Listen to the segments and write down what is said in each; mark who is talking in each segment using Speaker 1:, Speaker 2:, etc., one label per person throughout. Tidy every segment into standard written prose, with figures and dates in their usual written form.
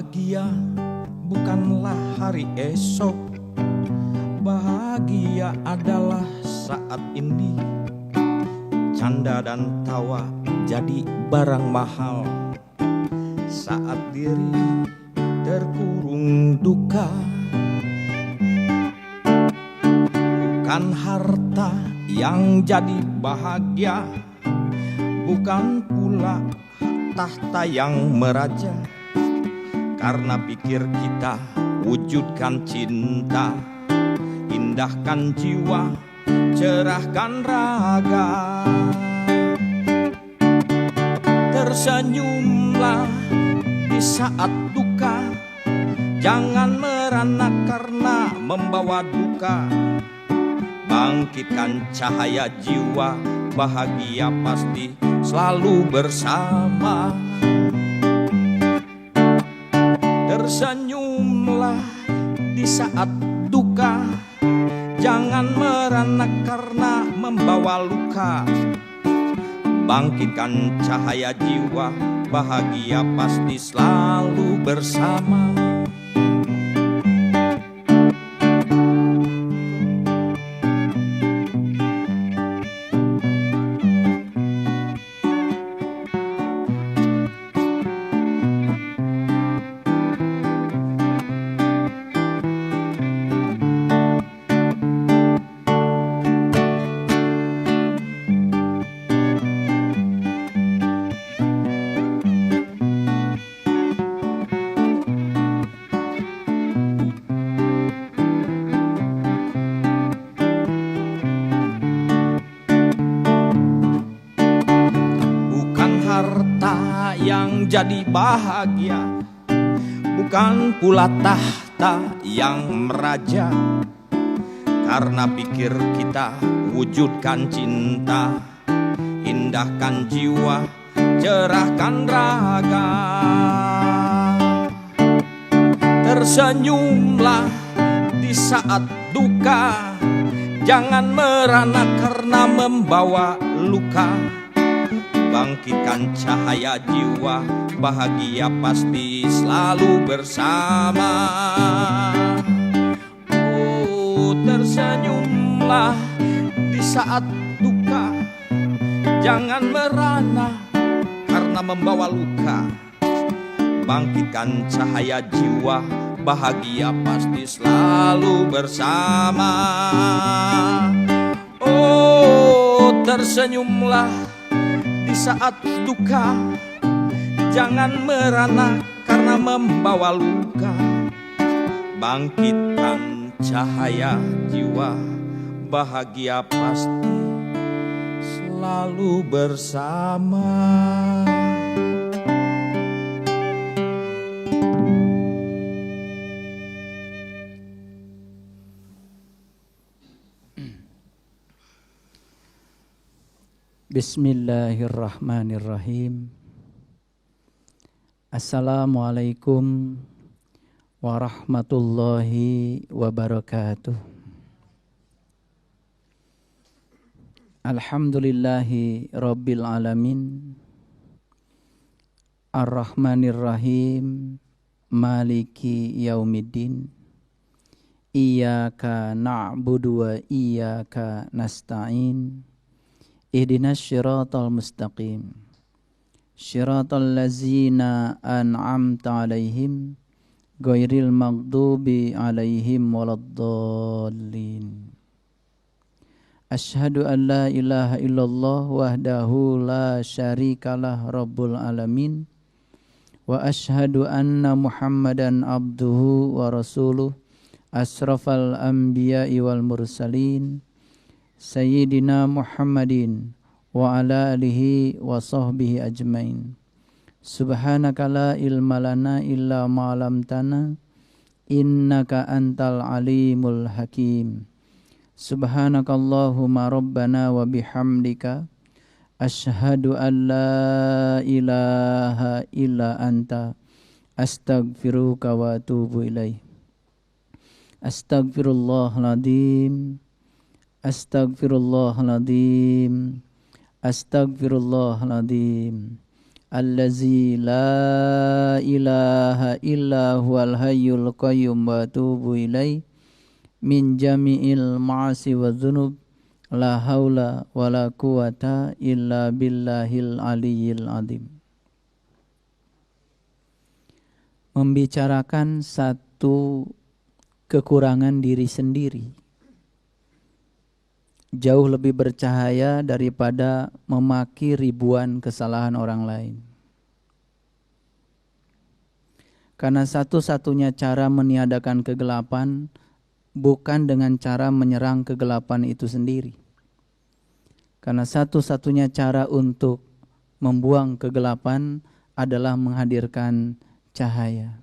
Speaker 1: Bahagia bukanlah hari esok, bahagia adalah saat ini. Canda dan tawa jadi barang mahal saat diri terkurung duka. Bukan harta yang jadi bahagia, bukan pula tahta yang meraja. Karena pikir kita wujudkan cinta, indahkan jiwa, cerahkan raga. Tersenyumlah di saat duka, jangan merana karena membawa duka. Bangkitkan cahaya jiwa, bahagia pasti selalu bersama. Tersenyumlah di saat duka, jangan merana karena membawa luka. Bangkitkan cahaya jiwa, bahagia pasti selalu bersama. Harta yang jadi bahagia, bukan pula tahta yang meraja. Karena pikir kita wujudkan cinta, indahkan jiwa, cerahkan raga. Tersenyumlah di saat duka, jangan merana karena membawa luka. Bangkitkan cahaya jiwa, bahagia pasti selalu bersama. Oh, tersenyumlah di saat duka, jangan merana karena membawa luka. Bangkitkan cahaya jiwa, bahagia pasti selalu bersama. Oh, tersenyumlah di saat duka, jangan merana karena membawa luka. Bangkitkan cahaya jiwa, bahagia pasti selalu bersama.
Speaker 2: Bismillahirrahmanirrahim. Assalamualaikum warahmatullahi wabarakatuh. Alhamdulillahi rabbil alamin, Ar-Rahmanirrahim, Maliki yaumiddin. Iyyaka na'budu wa iyyaka nasta'in. Ihdinas syiratal mustaqim, syiratal ladzina an'amta alaihim, ghairil maghdubi alaihim waladdallin. Asyhadu an la ilaha illallah wahdahu la syarikalah rabbul alamin, wa asyhadu anna muhammadan abduhu wa rasuluh, asrafal anbiya'i wal mursalin, Sayyidina Muhammadin wa ala alihi wa sahbihi ajmain. Subhanaka la ilma lana illa ma 'allamtana, innaka antal alimul hakim. Subhanakallahumma rabbana wa bihamdika, asyhadu an la ilaha illa anta, astaghfiruka wa atubu ilaih. Astaghfirullahaladzim, Astaghfirullahaladzim, Astaghfirullahaladzim, allazi la ilaha illa huwal hayyul qayyum wa atubu ilaih min jami'il ma'asi wa dzunub la haula wa la quwata illa billahil aliyyil azim. Membicarakan satu kekurangan diri sendiri jauh lebih bercahaya daripada memaki ribuan kesalahan orang lain. Karena satu-satunya cara meniadakan kegelapan bukan dengan cara menyerang kegelapan itu sendiri. Karena satu-satunya cara untuk membuang kegelapan adalah menghadirkan cahaya.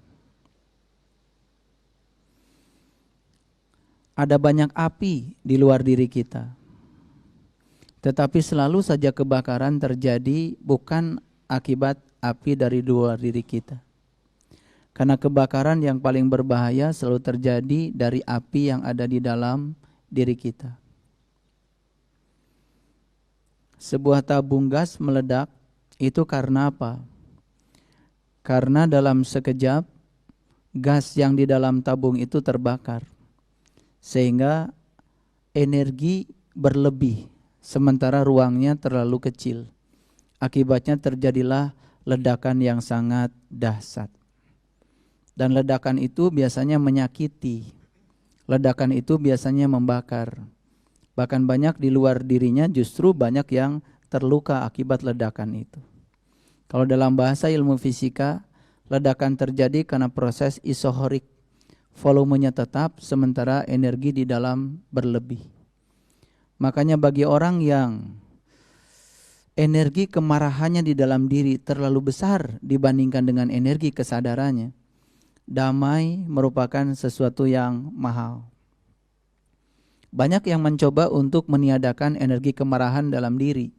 Speaker 2: Ada banyak api di luar diri kita, tetapi selalu saja kebakaran terjadi bukan akibat api dari luar diri kita. Karena kebakaran yang paling berbahaya selalu terjadi dari api yang ada di dalam diri kita. Sebuah tabung gas meledak itu karena apa? Karena dalam sekejap gas yang di dalam tabung itu terbakar. Sehingga energi berlebih sementara ruangnya terlalu kecil. Akibatnya terjadilah ledakan yang sangat dahsyat. Dan ledakan itu biasanya menyakiti. Ledakan itu biasanya membakar. Bahkan banyak di luar dirinya justru banyak yang terluka akibat ledakan itu. Kalau dalam bahasa ilmu fisika, ledakan terjadi karena proses isohorik. Volumenya tetap sementara energi di dalam berlebih. Makanya bagi orang yang energi kemarahannya di dalam diri terlalu besar dibandingkan dengan energi kesadarannya, damai merupakan sesuatu yang mahal. Banyak yang mencoba untuk meniadakan energi kemarahan dalam diri.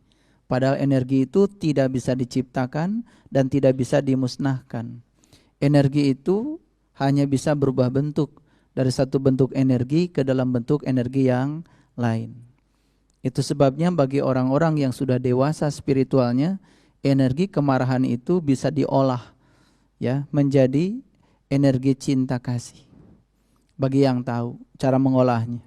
Speaker 2: Padahal energi itu tidak bisa diciptakan dan tidak bisa dimusnahkan. Energi itu hanya bisa berubah bentuk dari satu bentuk energi ke dalam bentuk energi yang lain. Itu sebabnya bagi orang-orang yang sudah dewasa spiritualnya, energi kemarahan itu bisa diolah ya menjadi energi cinta kasih. Bagi yang tahu cara mengolahnya.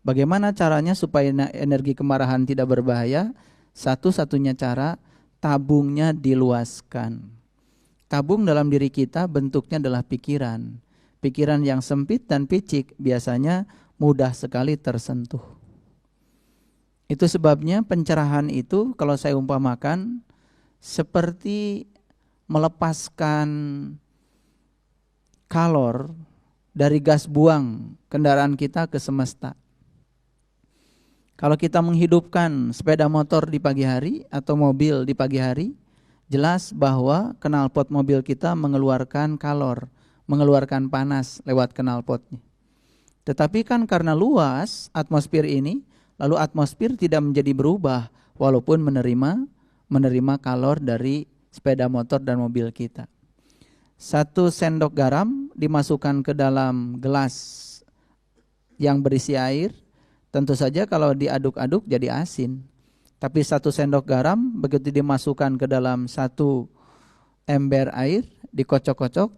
Speaker 2: Bagaimana caranya supaya energi kemarahan tidak berbahaya? Satu-satunya cara, tabungnya diluaskan. Tabung dalam diri kita bentuknya adalah pikiran. Pikiran yang sempit dan picik biasanya mudah sekali tersentuh. Itu sebabnya pencerahan itu kalau saya umpamakan seperti melepaskan kalor dari gas buang kendaraan kita ke semesta. Kalau kita menghidupkan sepeda motor di pagi hari atau mobil di pagi hari, jelas bahwa knalpot mobil kita mengeluarkan kalor, mengeluarkan panas lewat knalpotnya. Tetapi kan karena luas atmosfer ini, lalu atmosfer tidak menjadi berubah walaupun menerima kalor dari sepeda motor dan mobil kita. 1 sendok garam dimasukkan ke dalam gelas yang berisi air, tentu saja kalau diaduk-aduk jadi asin. Tapi 1 sendok garam begitu dimasukkan ke dalam 1 ember air, dikocok-kocok,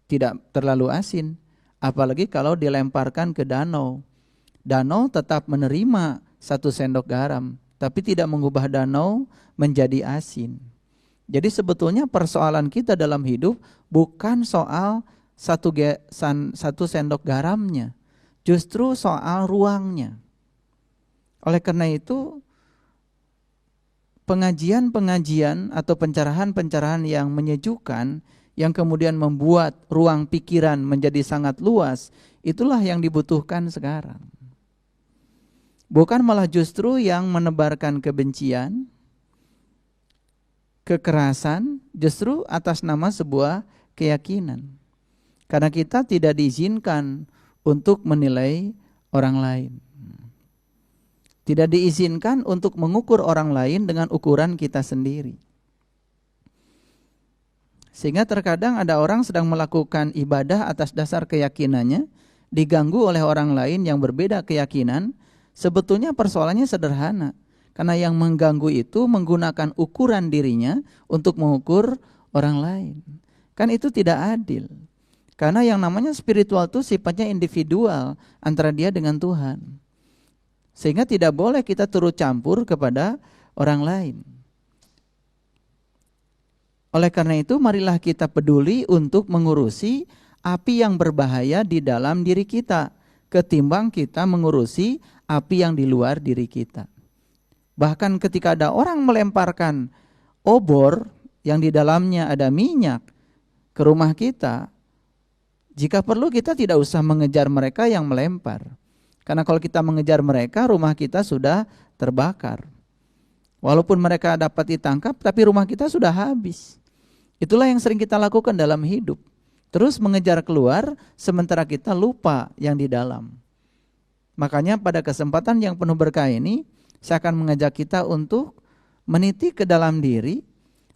Speaker 2: tidak terlalu asin. Apalagi kalau dilemparkan ke danau. Danau tetap menerima 1 sendok garam, tapi tidak mengubah danau menjadi asin. Jadi sebetulnya persoalan kita dalam hidup bukan soal 1 sendok garamnya, justru soal ruangnya. Oleh karena itu, pengajian-pengajian atau pencerahan-pencerahan yang menyejukkan, yang kemudian membuat ruang pikiran menjadi sangat luas, itulah yang dibutuhkan sekarang. Bukan malah justru yang menebarkan kebencian, kekerasan, justru atas nama sebuah keyakinan. Karena kita tidak diizinkan untuk menilai orang lain. Tidak diizinkan untuk mengukur orang lain dengan ukuran kita sendiri. Sehingga terkadang ada orang sedang melakukan ibadah atas dasar keyakinannya, diganggu oleh orang lain yang berbeda keyakinan. Sebetulnya persoalannya sederhana. Karena yang mengganggu itu menggunakan ukuran dirinya untuk mengukur orang lain. Kan itu tidak adil. Karena yang namanya spiritual itu sifatnya individual antara dia dengan Tuhan. Sehingga tidak boleh kita turut campur kepada orang lain. Oleh karena itu marilah kita peduli untuk mengurusi api yang berbahaya di dalam diri kita, ketimbang kita mengurusi api yang di luar diri kita. Bahkan ketika ada orang melemparkan obor yang di dalamnya ada minyak ke rumah kita, jika perlu kita tidak usah mengejar mereka yang melempar. Karena kalau kita mengejar mereka, rumah kita sudah terbakar. Walaupun mereka dapat ditangkap, tapi rumah kita sudah habis. Itulah yang sering kita lakukan dalam hidup. Terus mengejar keluar, sementara kita lupa yang di dalam. Makanya pada kesempatan yang penuh berkah ini, saya akan mengajak kita untuk meniti ke dalam diri,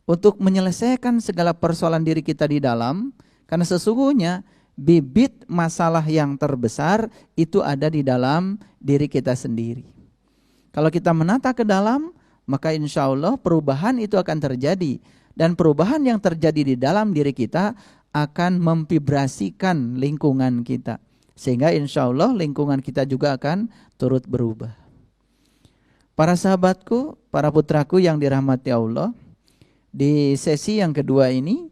Speaker 2: untuk menyelesaikan segala persoalan diri kita di dalam, karena sesungguhnya bibit masalah yang terbesar itu ada di dalam diri kita sendiri. Kalau kita menata ke dalam, maka insya Allah perubahan itu akan terjadi. Dan perubahan yang terjadi di dalam diri kita akan memvibrasikan lingkungan kita. Sehingga insya Allah lingkungan kita juga akan turut berubah. Para sahabatku, para putraku yang dirahmati Allah, di sesi yang kedua ini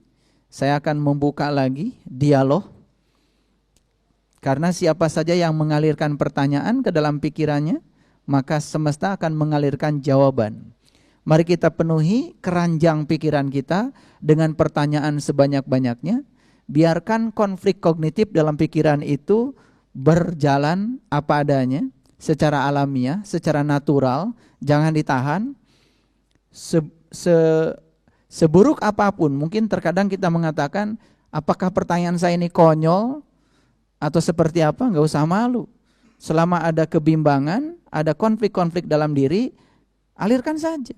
Speaker 2: saya akan membuka lagi dialog. Karena siapa saja yang mengalirkan pertanyaan ke dalam pikirannya, maka semesta akan mengalirkan jawaban. Mari kita penuhi keranjang pikiran kita dengan pertanyaan sebanyak-banyaknya. Biarkan konflik kognitif dalam pikiran itu berjalan apa adanya, secara alamiah, secara natural, jangan ditahan. Seburuk apapun, mungkin terkadang kita mengatakan, apakah pertanyaan saya ini konyol atau seperti apa, enggak usah malu. Selama ada kebimbangan, ada konflik-konflik dalam diri, alirkan saja.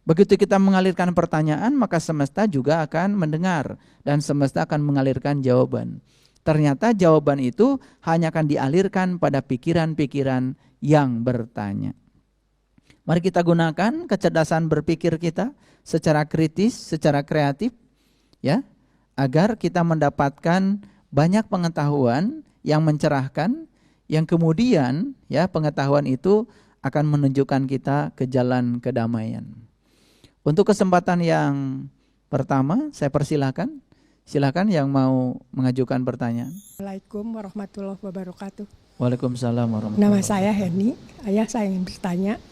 Speaker 2: Begitu kita mengalirkan pertanyaan, maka semesta juga akan mendengar dan semesta akan mengalirkan jawaban. Ternyata jawaban itu hanya akan dialirkan pada pikiran-pikiran yang bertanya. Mari kita gunakan kecerdasan berpikir kita secara kritis, secara kreatif, ya, agar kita mendapatkan banyak pengetahuan yang mencerahkan, yang kemudian ya pengetahuan itu akan menunjukkan kita ke jalan kedamaian. Untuk kesempatan yang pertama, saya persilahkan. Silakan yang mau mengajukan pertanyaan.
Speaker 3: Assalamualaikum warahmatullahi wabarakatuh.
Speaker 2: Waalaikumsalam warahmatullahi
Speaker 3: Nama
Speaker 2: wabarakatuh.
Speaker 3: saya Heni. Ayah, saya ingin bertanya.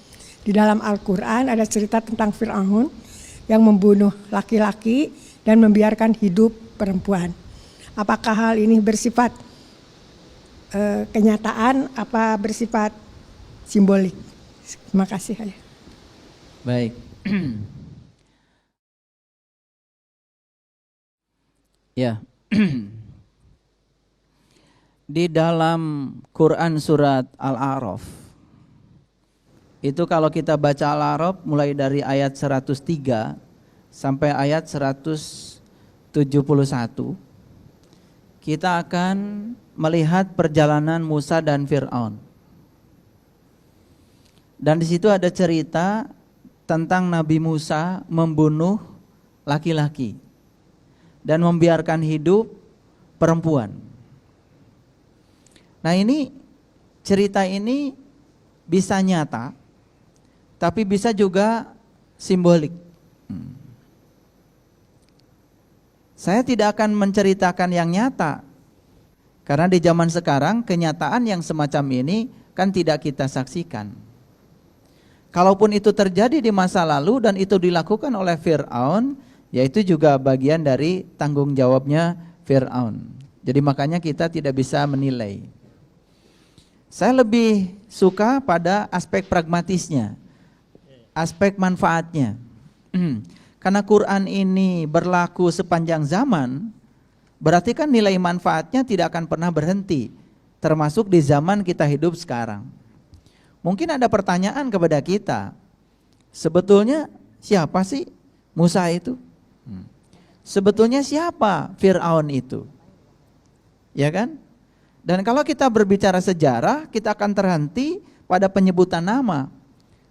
Speaker 3: Di dalam Al-Quran ada cerita tentang Fir'aun yang membunuh laki-laki dan membiarkan hidup perempuan. Apakah hal ini bersifat kenyataan, apa bersifat simbolik? Terima kasih, Ayah.
Speaker 2: Baik. Ya. Di dalam Quran surat Al-A'raf, itu kalau kita baca Al-A'raf mulai dari ayat 103 sampai ayat 171, kita akan melihat perjalanan Musa dan Fir'aun. Dan di situ ada cerita tentang Nabi Musa membunuh laki-laki dan membiarkan hidup perempuan. Nah, ini cerita ini bisa nyata, tapi bisa juga simbolik. Saya tidak akan menceritakan yang nyata, karena di zaman sekarang kenyataan yang semacam ini kan tidak kita saksikan. Kalaupun itu terjadi di masa lalu dan itu dilakukan oleh Fir'aun, yaitu juga bagian dari tanggung jawabnya Fir'aun. Jadi makanya kita tidak bisa menilai. Saya lebih suka pada aspek pragmatisnya, aspek manfaatnya. Karena Quran ini berlaku sepanjang zaman, berarti kan nilai manfaatnya tidak akan pernah berhenti, termasuk di zaman kita hidup sekarang. Mungkin ada pertanyaan kepada kita, sebetulnya siapa sih Musa itu? Sebetulnya siapa Fir'aun itu? Ya kan? Dan kalau kita berbicara sejarah, kita akan terhenti pada penyebutan nama.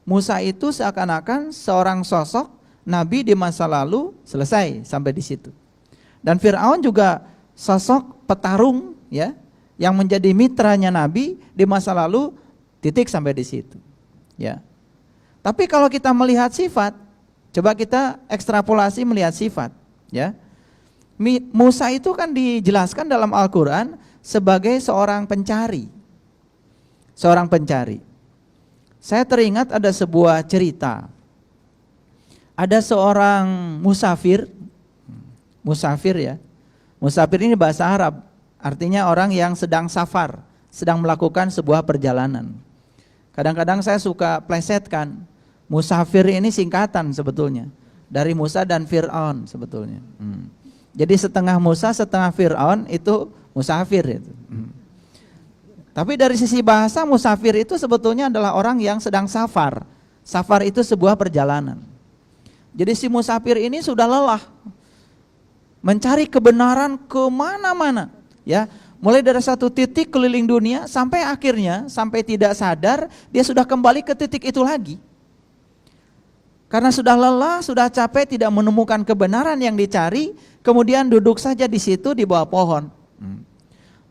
Speaker 2: Musa itu seakan-akan seorang sosok nabi di masa lalu, selesai sampai di situ. Dan Firaun juga sosok petarung ya, yang menjadi mitranya nabi di masa lalu, titik sampai di situ. Ya. Tapi kalau kita melihat sifat, coba kita ekstrapolasi melihat sifat, ya. Musa itu kan dijelaskan dalam Al-Qur'an sebagai seorang pencari. Seorang pencari. Saya teringat ada sebuah cerita. Ada seorang musafir ya. Musafir ini bahasa Arab, artinya orang yang sedang safar, sedang melakukan sebuah perjalanan. Kadang-kadang saya suka plesetkan, musafir ini singkatan sebetulnya dari Musa dan Fir'aun sebetulnya. Jadi setengah Musa, setengah Fir'aun itu musafir itu. Tapi dari sisi bahasa, musafir itu sebetulnya adalah orang yang sedang safar. Safar itu sebuah perjalanan. Jadi si musafir ini sudah lelah mencari kebenaran kemana-mana, ya. Mulai dari satu titik keliling dunia sampai akhirnya, sampai tidak sadar dia sudah kembali ke titik itu lagi. Karena sudah lelah, sudah capek, tidak menemukan kebenaran yang dicari, kemudian duduk saja di situ di bawah pohon.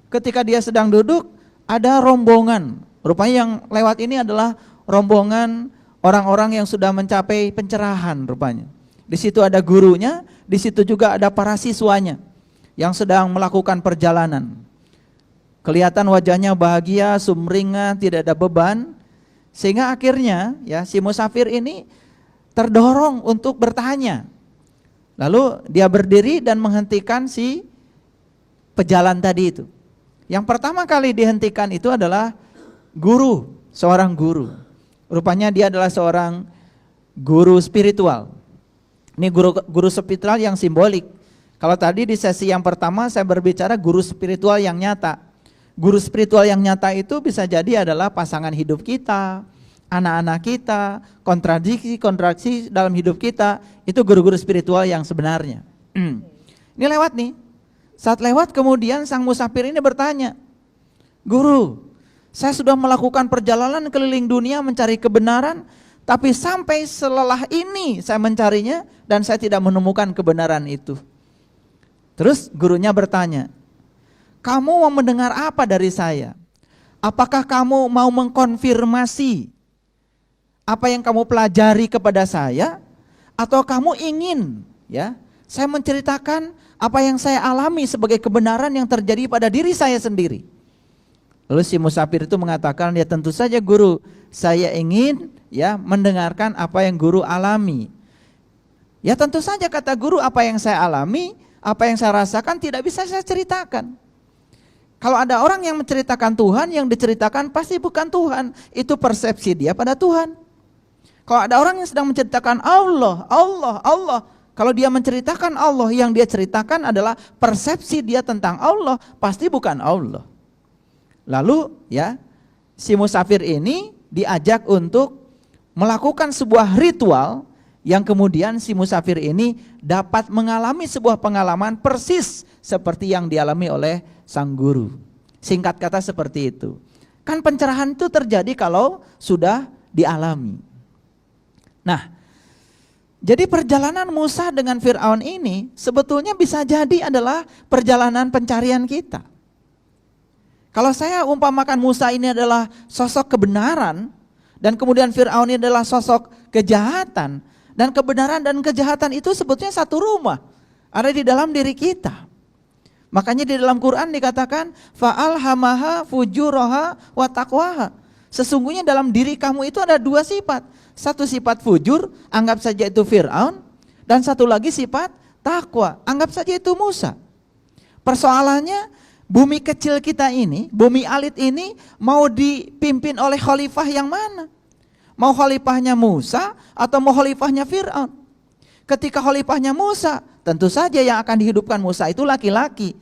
Speaker 2: Ketika dia sedang duduk, ada rombongan. Rupanya yang lewat ini adalah rombongan orang-orang yang sudah mencapai pencerahan rupanya. Di situ ada gurunya, di situ juga ada para siswanya yang sedang melakukan perjalanan. Kelihatan wajahnya bahagia, sumringah, tidak ada beban. Sehingga akhirnya ya si musafir ini terdorong untuk bertanya. Lalu dia berdiri dan menghentikan si pejalan tadi itu. Yang pertama kali dihentikan itu adalah guru, seorang guru. Rupanya dia adalah seorang guru spiritual. Ini guru spiritual yang simbolik. Kalau tadi di sesi yang pertama saya berbicara guru spiritual yang nyata. Guru spiritual yang nyata itu bisa jadi adalah pasangan hidup kita, anak-anak kita, kontraksi dalam hidup kita, itu guru-guru spiritual yang sebenarnya. Ini lewat nih. Saat lewat kemudian sang musafir ini bertanya, "Guru, saya sudah melakukan perjalanan keliling dunia mencari kebenaran, tapi sampai selelah ini saya mencarinya dan saya tidak menemukan kebenaran itu." Terus gurunya bertanya, "Kamu mau mendengar apa dari saya? Apakah kamu mau mengkonfirmasi apa yang kamu pelajari kepada saya, atau kamu ingin ya saya menceritakan apa yang saya alami sebagai kebenaran yang terjadi pada diri saya sendiri?" Lalu si musafir itu mengatakan, "Ya tentu saja guru, saya ingin ya mendengarkan apa yang guru alami." Ya tentu saja kata guru, apa yang saya alami, apa yang saya rasakan tidak bisa saya ceritakan. Kalau ada orang yang menceritakan Tuhan, yang diceritakan pasti bukan Tuhan, itu persepsi dia pada Tuhan. Kalau ada orang yang sedang menceritakan Allah, kalau dia menceritakan Allah, yang dia ceritakan adalah persepsi dia tentang Allah, pasti bukan Allah. Lalu ya, si musafir ini diajak untuk melakukan sebuah ritual yang kemudian si musafir ini dapat mengalami sebuah pengalaman persis seperti yang dialami oleh sang guru. Singkat kata seperti itu. Kan pencerahan itu terjadi kalau sudah dialami. Nah, jadi perjalanan Musa dengan Fir'aun ini sebetulnya bisa jadi adalah perjalanan pencarian kita. Kalau saya umpamakan Musa ini adalah sosok kebenaran, dan kemudian Fir'aun ini adalah sosok kejahatan, dan kebenaran dan kejahatan itu sebetulnya satu rumah, ada di dalam diri kita. Makanya di dalam Quran dikatakan fa'alhamaha fujuraha wa taqwaha. Sesungguhnya dalam diri kamu itu ada dua sifat. Satu sifat fujur, anggap saja itu Fir'aun, dan satu lagi sifat takwa, anggap saja itu Musa. Persoalannya bumi kecil kita ini, bumi alit ini mau dipimpin oleh khalifah yang mana? Mau khalifahnya Musa atau mau khalifahnya Fir'aun? Ketika khalifahnya Musa, tentu saja yang akan dihidupkan Musa itu laki-laki.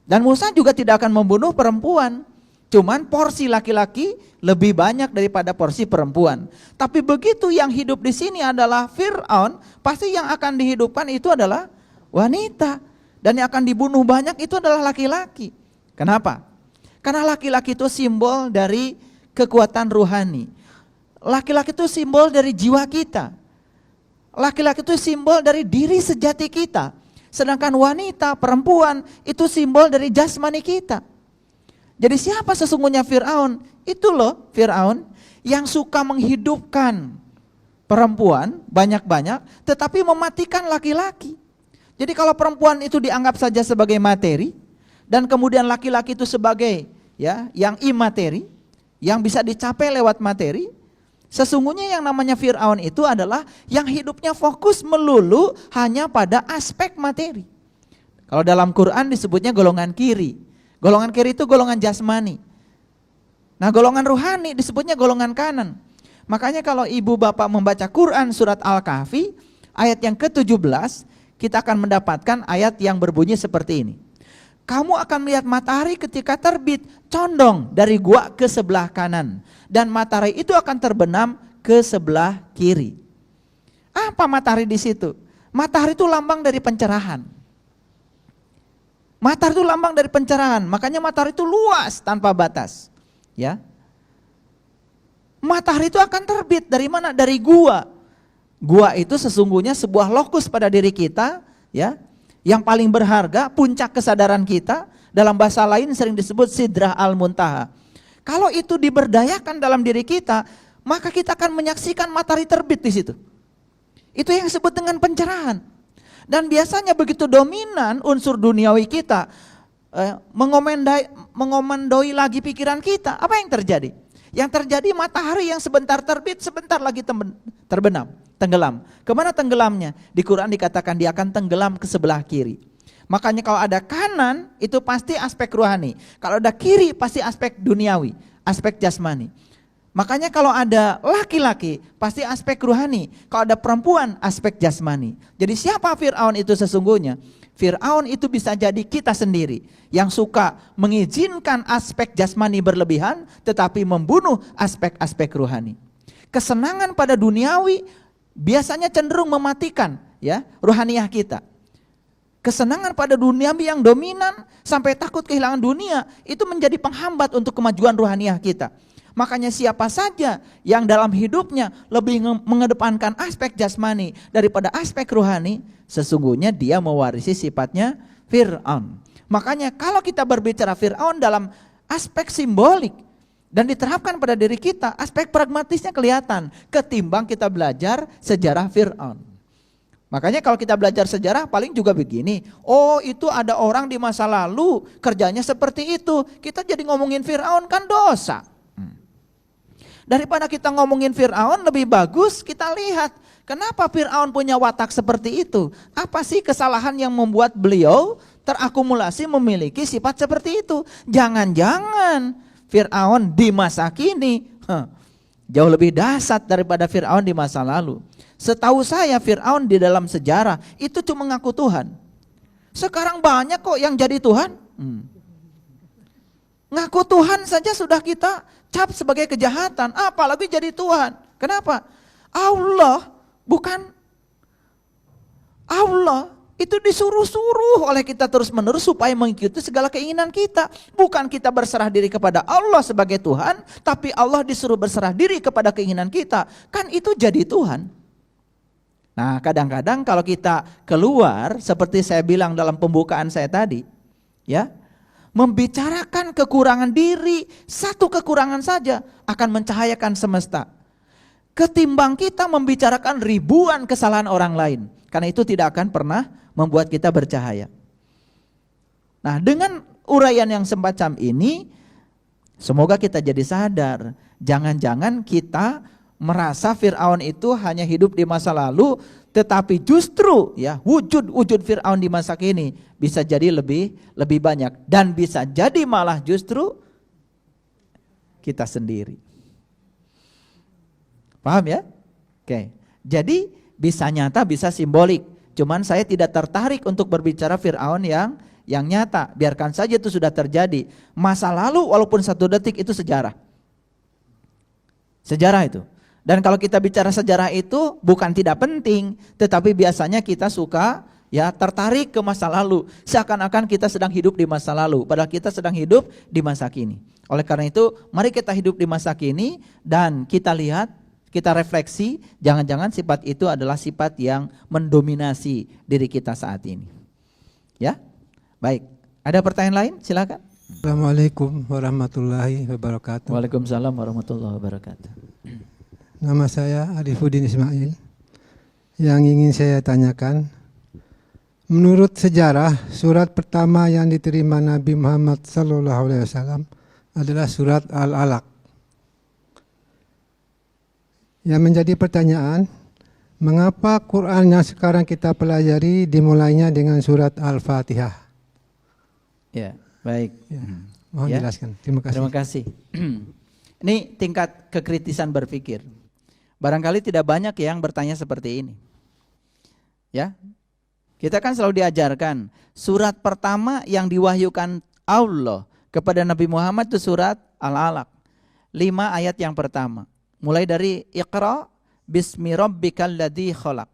Speaker 2: Dan Musa juga tidak akan membunuh perempuan. Cuman porsi laki-laki lebih banyak daripada porsi perempuan. Tapi begitu yang hidup di sini adalah Fir'aun, pasti yang akan dihidupkan itu adalah wanita. Dan yang akan dibunuh banyak itu adalah laki-laki. Kenapa? Karena laki-laki itu simbol dari kekuatan ruhani. laki-laki itu simbol dari jiwa kita. Laki-laki itu simbol dari diri sejati kita. Sedangkan wanita, perempuan itu simbol dari jasmani kita. Jadi siapa sesungguhnya Fir'aun? Itu loh Fir'aun yang suka menghidupkan perempuan banyak-banyak tetapi mematikan laki-laki. Jadi kalau perempuan itu dianggap saja sebagai materi dan kemudian laki-laki itu sebagai yang imateri, yang bisa dicapai lewat materi, sesungguhnya yang namanya Fir'aun itu adalah yang hidupnya fokus melulu hanya pada aspek materi. Kalau dalam Quran disebutnya golongan kiri. Golongan kiri itu golongan jasmani. Nah, golongan ruhani disebutnya golongan kanan. Makanya kalau ibu bapak membaca Quran surat Al-Kahfi ayat yang ke-17, kita akan mendapatkan ayat yang berbunyi seperti ini. Kamu akan melihat matahari ketika terbit condong dari gua ke sebelah kanan, dan matahari itu akan terbenam ke sebelah kiri. Apa matahari di situ? Matahari itu lambang dari pencerahan. Matahari itu lambang dari pencerahan, makanya matahari itu luas tanpa batas. Ya, matahari itu akan terbit dari mana? Dari gua. Gua itu sesungguhnya sebuah lokus pada diri kita, ya, yang paling berharga, puncak kesadaran kita. Dalam bahasa lain sering disebut Sidrah Al-Muntaha. Kalau itu diberdayakan dalam diri kita, maka kita akan menyaksikan matahari terbit di situ. Itu yang disebut dengan pencerahan. Dan biasanya begitu dominan unsur duniawi kita, mengomandoi lagi pikiran kita, apa yang terjadi? Yang terjadi matahari yang sebentar terbit, sebentar lagi terbenam, tenggelam. Kemana tenggelamnya? Di Quran dikatakan dia akan tenggelam ke sebelah kiri. Makanya kalau ada kanan itu pasti aspek rohani. Kalau ada kiri pasti aspek duniawi, aspek jasmani. Makanya kalau ada laki-laki pasti aspek rohani. Kalau ada perempuan aspek jasmani. Jadi siapa Fir'aun itu sesungguhnya? Fir'aun itu bisa jadi kita sendiri yang suka mengizinkan aspek jasmani berlebihan tetapi membunuh aspek-aspek rohani. Kesenangan pada duniawi biasanya cenderung mematikan rohaniah kita. Kesenangan pada duniawi yang dominan sampai takut kehilangan dunia itu menjadi penghambat untuk kemajuan rohaniah kita. Makanya siapa saja yang dalam hidupnya lebih mengedepankan aspek jasmani daripada aspek rohani, sesungguhnya dia mewarisi sifatnya Fir'aun. Makanya kalau kita berbicara Fir'aun dalam aspek simbolik dan diterapkan pada diri kita, aspek pragmatisnya kelihatan ketimbang kita belajar sejarah Fir'aun. Makanya kalau kita belajar sejarah paling juga begini, oh itu ada orang di masa lalu kerjanya seperti itu, kita jadi ngomongin Fir'aun kan dosa. Daripada kita ngomongin Fir'aun lebih bagus kita lihat kenapa Fir'aun punya watak seperti itu. Apa sih kesalahan yang membuat beliau terakumulasi memiliki sifat seperti itu. Jangan-jangan Fir'aun di masa kini jauh lebih dahsyat daripada Fir'aun di masa lalu. Setahu saya Fir'aun di dalam sejarah itu cuma ngaku Tuhan. Sekarang banyak kok yang jadi Tuhan. Ngaku Tuhan saja sudah kita cap sebagai kejahatan, apalagi jadi Tuhan. Kenapa? Allah itu disuruh-suruh oleh kita terus-menerus supaya mengikuti segala keinginan kita. Bukan kita berserah diri kepada Allah sebagai Tuhan, tapi Allah disuruh berserah diri kepada keinginan kita. Kan itu jadi Tuhan. Nah, kadang-kadang kalau kita keluar seperti saya bilang dalam pembukaan saya tadi, membicarakan kekurangan diri, satu kekurangan saja akan mencahayakan semesta. Ketimbang kita membicarakan ribuan kesalahan orang lain. Karena itu tidak akan pernah membuat kita bercahaya. Nah, dengan uraian yang semacam ini, semoga kita jadi sadar. Jangan-jangan kita merasa Fir'aun itu hanya hidup di masa lalu, tetapi justru wujud Fir'aun di masa kini bisa jadi lebih banyak dan bisa jadi malah justru kita sendiri. Paham ya? Oke. Jadi bisa nyata, bisa simbolik. Cuman saya tidak tertarik untuk berbicara Fir'aun yang nyata. Biarkan saja itu sudah terjadi. Masa lalu walaupun 1 detik itu sejarah. Sejarah itu. Dan kalau kita bicara sejarah itu bukan tidak penting, tetapi biasanya kita suka tertarik ke masa lalu. Seakan-akan kita sedang hidup di masa lalu, padahal kita sedang hidup di masa kini. Oleh karena itu, mari kita hidup di masa kini dan kita lihat kita refleksi, jangan-jangan sifat itu adalah sifat yang mendominasi diri kita saat ini. Ya, baik. Ada pertanyaan lain? Silakan.
Speaker 4: Assalamualaikum warahmatullahi wabarakatuh.
Speaker 2: Waalaikumsalam warahmatullahi wabarakatuh.
Speaker 4: Nama saya Arifuddin Ismail. Yang ingin saya tanyakan, menurut sejarah, surat pertama yang diterima Nabi Muhammad SAW adalah surat Al-Alaq. Yang menjadi pertanyaan, mengapa Quran yang sekarang kita pelajari dimulainya dengan surat Al-Fatihah?
Speaker 2: Ya, baik.
Speaker 4: Ya, mohon
Speaker 2: Ya.
Speaker 4: jelaskan. Terima kasih.
Speaker 2: Terima kasih. Ini tingkat kekritisan berpikir. Barangkali tidak banyak yang bertanya seperti ini. Ya, kita kan selalu diajarkan surat pertama yang diwahyukan Allah kepada Nabi Muhammad itu surat Al-Alaq. 5 ayat yang pertama. Mulai dari Iqra bismi rabbikal ladzi khalaq.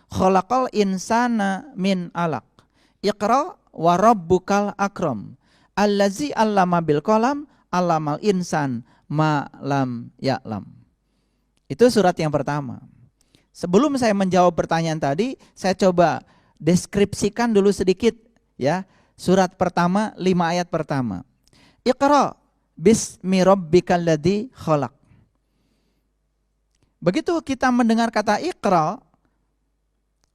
Speaker 2: Khalaqal insana min alaq. Iqra wa rabbukal akram. Allazi 'allama bil qalam 'allamal insan ma lam ya'lam. Itu surat yang pertama. Sebelum saya menjawab pertanyaan tadi, saya coba deskripsikan dulu sedikit ya. Surat pertama 5 ayat pertama. Iqra bismi rabbikal ladzi khalaq. Begitu kita mendengar kata Iqra,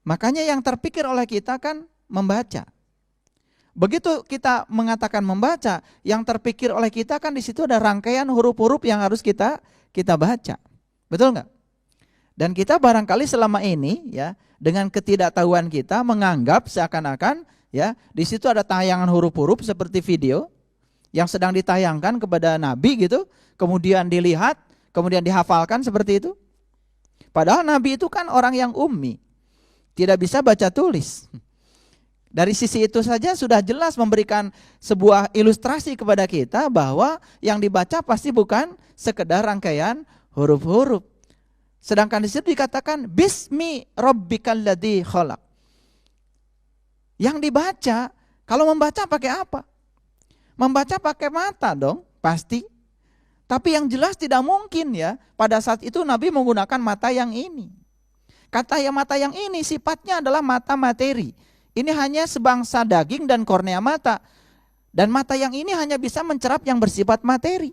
Speaker 2: makanya yang terpikir oleh kita kan membaca. Begitu kita mengatakan membaca, yang terpikir oleh kita kan di situ ada rangkaian huruf-huruf yang harus kita baca. Betul nggak? Dan kita barangkali selama ini ya dengan ketidaktahuan kita menganggap seakan-akan ya di situ ada tayangan huruf-huruf seperti video yang sedang ditayangkan kepada Nabi gitu, kemudian dilihat, kemudian dihafalkan seperti itu. Padahal Nabi itu kan orang yang ummi, tidak bisa baca tulis. Dari sisi itu saja sudah jelas memberikan sebuah ilustrasi kepada kita bahwa yang dibaca pasti bukan sekedar rangkaian huruf-huruf. Sedangkan di situ dikatakan bismi rabbikal ladzi khalaq. Yang dibaca, kalau membaca pakai apa? Membaca pakai mata dong, pasti. Tapi yang jelas tidak mungkin ya, pada saat itu Nabi menggunakan mata yang ini. Kata yang mata yang ini sifatnya adalah mata materi. Ini hanya sebangsa daging dan kornea mata. Dan mata yang ini hanya bisa mencerap yang bersifat materi.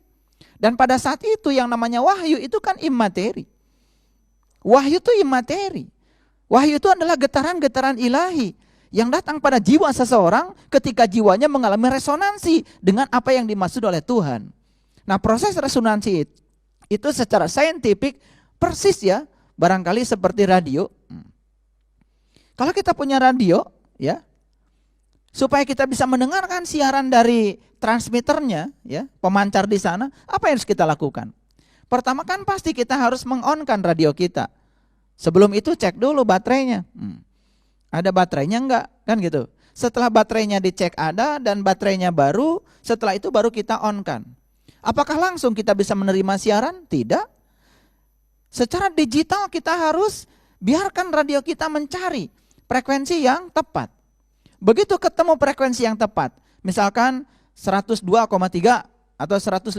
Speaker 2: Dan pada saat itu yang namanya wahyu itu kan imateri. Wahyu itu imateri. Wahyu itu adalah getaran-getaran ilahi yang datang pada jiwa seseorang ketika jiwanya mengalami resonansi dengan apa yang dimaksud oleh Tuhan. Nah, proses resonansi itu secara saintifik persis ya, barangkali seperti radio. Kalau kita punya radio ya, supaya kita bisa mendengarkan siaran dari transmitternya ya, pemancar di sana, apa yang harus kita lakukan? Pertama kan pasti kita harus meng-on-kan radio kita. Sebelum itu cek dulu baterainya. Ada baterainya enggak? Kan gitu. Setelah baterainya dicek ada dan baterainya baru, setelah itu baru kita on-kan. Apakah langsung kita bisa menerima siaran? Tidak. Secara digital kita harus biarkan radio kita mencari frekuensi yang tepat. Begitu ketemu frekuensi yang tepat, misalkan 102,3 atau 105,7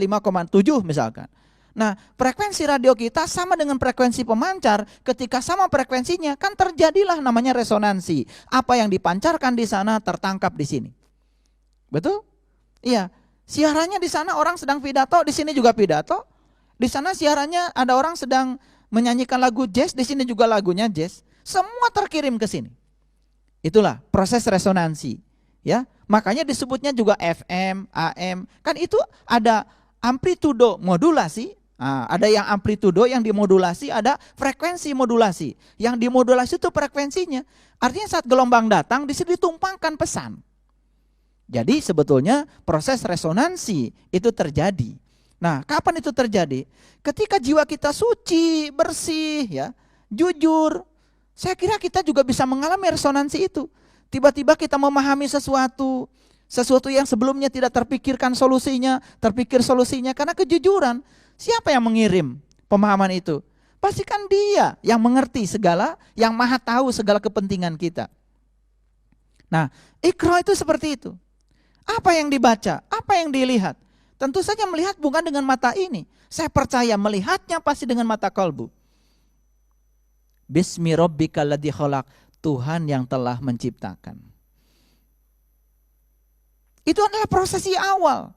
Speaker 2: misalkan. Nah, frekuensi radio kita sama dengan frekuensi pemancar, ketika sama frekuensinya kan terjadilah namanya resonansi. Apa yang dipancarkan di sana tertangkap di sini. Betul? Iya. Siarannya di sana orang sedang pidato, di sini juga pidato. Di sana siarannya ada orang sedang menyanyikan lagu jazz, di sini juga lagunya jazz. Semua terkirim ke sini. Itulah proses resonansi, ya. Makanya disebutnya juga FM, AM. Kan itu ada amplitudo modulasi. Nah, ada yang amplitudo yang dimodulasi, ada frekuensi modulasi. Yang dimodulasi itu frekuensinya. Artinya saat gelombang datang, di sini ditumpangkan pesan. Jadi sebetulnya proses resonansi itu terjadi. Nah, kapan itu terjadi? Ketika jiwa kita suci, bersih, ya, jujur. Saya kira kita juga bisa mengalami resonansi itu. Tiba-tiba kita memahami sesuatu yang sebelumnya tidak terpikirkan solusinya, terpikir solusinya karena kejujuran. Siapa yang mengirim pemahaman itu? Pastikan Dia yang mengerti segala, yang maha tahu segala kepentingan kita. Nah, Iqra itu seperti itu. Apa yang dibaca? Apa yang dilihat? Tentu saja melihat bukan dengan mata ini. Saya percaya melihatnya pasti dengan mata kalbu. Bismi rabbikal ladzi khalaq, Tuhan yang telah menciptakan. Itu adalah prosesi awal.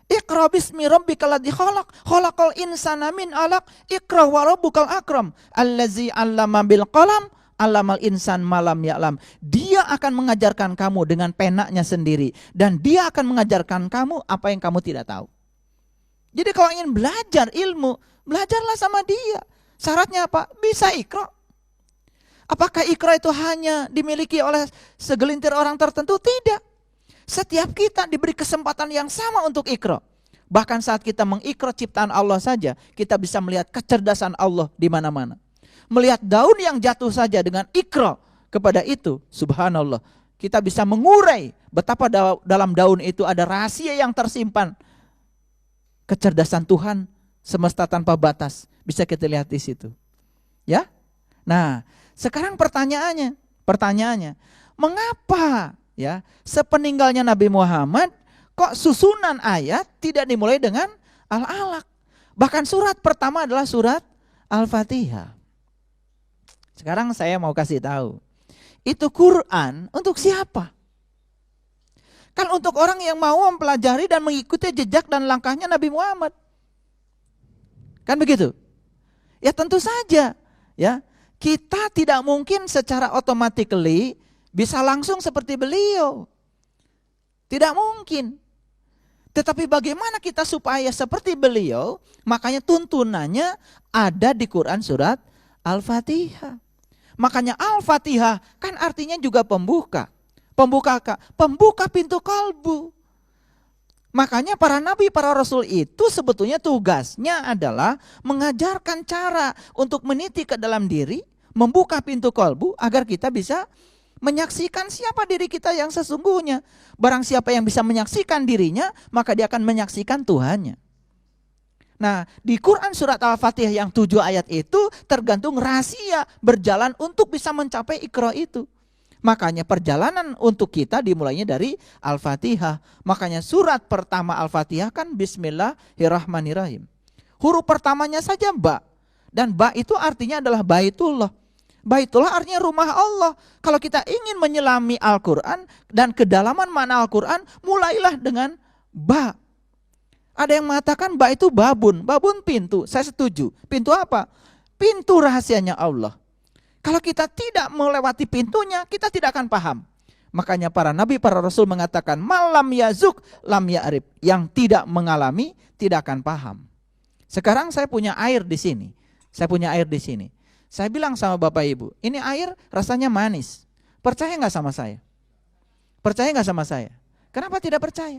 Speaker 2: Iqra bismi rabbikal ladzi khalaq, khalaqal insana min 'alaq, iqra wa rabbukal akram, allazi 'allama bil qalam, 'allamal insan ma lam ya'lam. Dia akan mengajarkan kamu dengan penanya sendiri, dan dia akan mengajarkan kamu apa yang kamu tidak tahu. Jadi kalau ingin belajar ilmu, belajarlah sama dia. Syaratnya apa? Bisa Iqra. Apakah Iqra itu hanya dimiliki oleh segelintir orang tertentu? Tidak. Setiap kita diberi kesempatan yang sama untuk Iqra. Bahkan saat kita mengikra ciptaan Allah saja, kita bisa melihat kecerdasan Allah di mana-mana. Melihat daun yang jatuh saja dengan Iqra kepada itu, subhanallah, kita bisa mengurai betapa dalam daun itu ada rahasia yang tersimpan. Kecerdasan Tuhan semesta tanpa batas bisa kita lihat di situ. Ya? Nah, sekarang pertanyaannya, mengapa ya sepeninggalnya Nabi Muhammad kok susunan ayat tidak dimulai dengan Al-Alaq? Bahkan surat pertama adalah surat Al-Fatihah. Sekarang saya mau kasih tahu, itu Quran untuk siapa? Kan untuk orang yang mau mempelajari dan mengikuti jejak dan langkahnya Nabi Muhammad. Kan begitu? Ya tentu saja, ya. Kita tidak mungkin secara automatically bisa langsung seperti beliau. Tidak mungkin. Tetapi bagaimana kita supaya seperti beliau? Makanya tuntunannya ada di Quran surat Al-Fatihah. Makanya Al-Fatihah kan artinya juga pembuka. Pembuka pintu kalbu. Makanya para nabi, para rasul itu sebetulnya tugasnya adalah mengajarkan cara untuk meniti ke dalam diri, membuka pintu kalbu agar kita bisa menyaksikan siapa diri kita yang sesungguhnya. Barang siapa yang bisa menyaksikan dirinya, maka dia akan menyaksikan Tuhannya. Nah, di Quran surat Al-Fatihah yang 7 ayat itu tergantung rahasia berjalan untuk bisa mencapai Iqra itu. Makanya perjalanan untuk kita dimulainya dari Al-Fatihah. Makanya surat pertama Al-Fatihah kan Bismillahirrahmanirrahim. Huruf pertamanya saja ba. Dan ba itu artinya adalah Baitullah. Baitullah artinya rumah Allah. Kalau kita ingin menyelami Al-Quran dan kedalaman makna Al-Quran, mulailah dengan ba. Ada yang mengatakan ba itu babun. Babun pintu, saya setuju. Pintu apa? Pintu rahasianya Allah. Kalau kita tidak melewati pintunya, kita tidak akan paham. Makanya para nabi, para rasul mengatakan, malam yazuk lam ya'rif. Yang tidak mengalami, tidak akan paham. Sekarang saya punya air di sini. Saya bilang sama Bapak Ibu, ini air rasanya manis. Percaya nggak sama saya? Kenapa tidak percaya?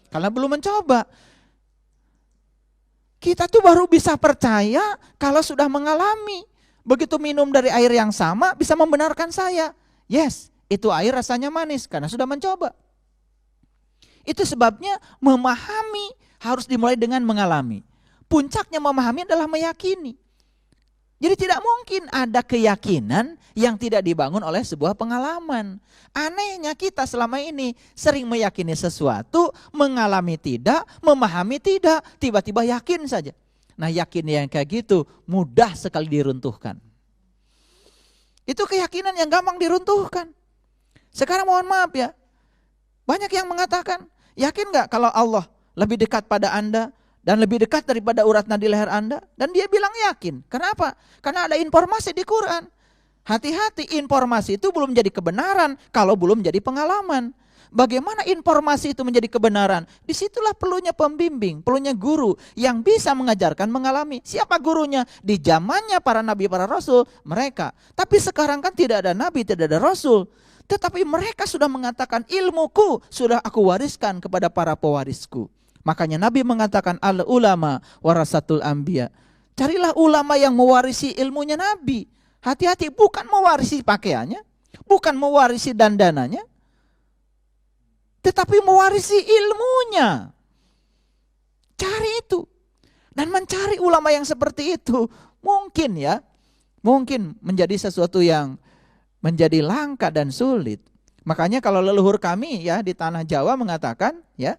Speaker 2: Karena belum mencoba. Kita tuh baru bisa percaya kalau sudah mengalami. Begitu minum dari air yang sama bisa membenarkan saya. Yes, itu air rasanya manis karena sudah mencoba. Itu sebabnya memahami harus dimulai dengan mengalami. Puncaknya memahami adalah meyakini. Jadi tidak mungkin ada keyakinan yang tidak dibangun oleh sebuah pengalaman. Anehnya kita selama ini sering meyakini sesuatu, mengalami tidak, memahami tidak, tiba-tiba yakin saja. Nah, yakin yang kayak gitu mudah sekali diruntuhkan. Itu keyakinan yang gampang diruntuhkan. Sekarang mohon maaf ya, banyak yang mengatakan, yakin gak kalau Allah lebih dekat pada Anda dan lebih dekat daripada urat nadi leher Anda? Dan dia bilang yakin. Kenapa? Karena ada informasi di Quran. Hati-hati, informasi itu belum jadi kebenaran kalau belum jadi pengalaman. Bagaimana informasi itu menjadi kebenaran? Disitulah perlunya pembimbing, perlunya guru yang bisa mengajarkan mengalami. Siapa gurunya? Di zamannya para nabi, para rasul, mereka. Tapi sekarang kan tidak ada nabi, tidak ada rasul. Tetapi mereka sudah mengatakan, ilmuku sudah aku wariskan kepada para pewarisku. Makanya Nabi mengatakan, al ulama warasatul anbiya. Carilah ulama yang mewarisi ilmunya Nabi. Hati-hati, bukan mewarisi pakaiannya, bukan mewarisi dandanannya, tetapi mewarisi ilmunya. Cari itu. Dan mencari ulama yang seperti itu mungkin ya, mungkin menjadi sesuatu yang menjadi langka dan sulit. Makanya kalau leluhur kami ya di tanah Jawa mengatakan ya,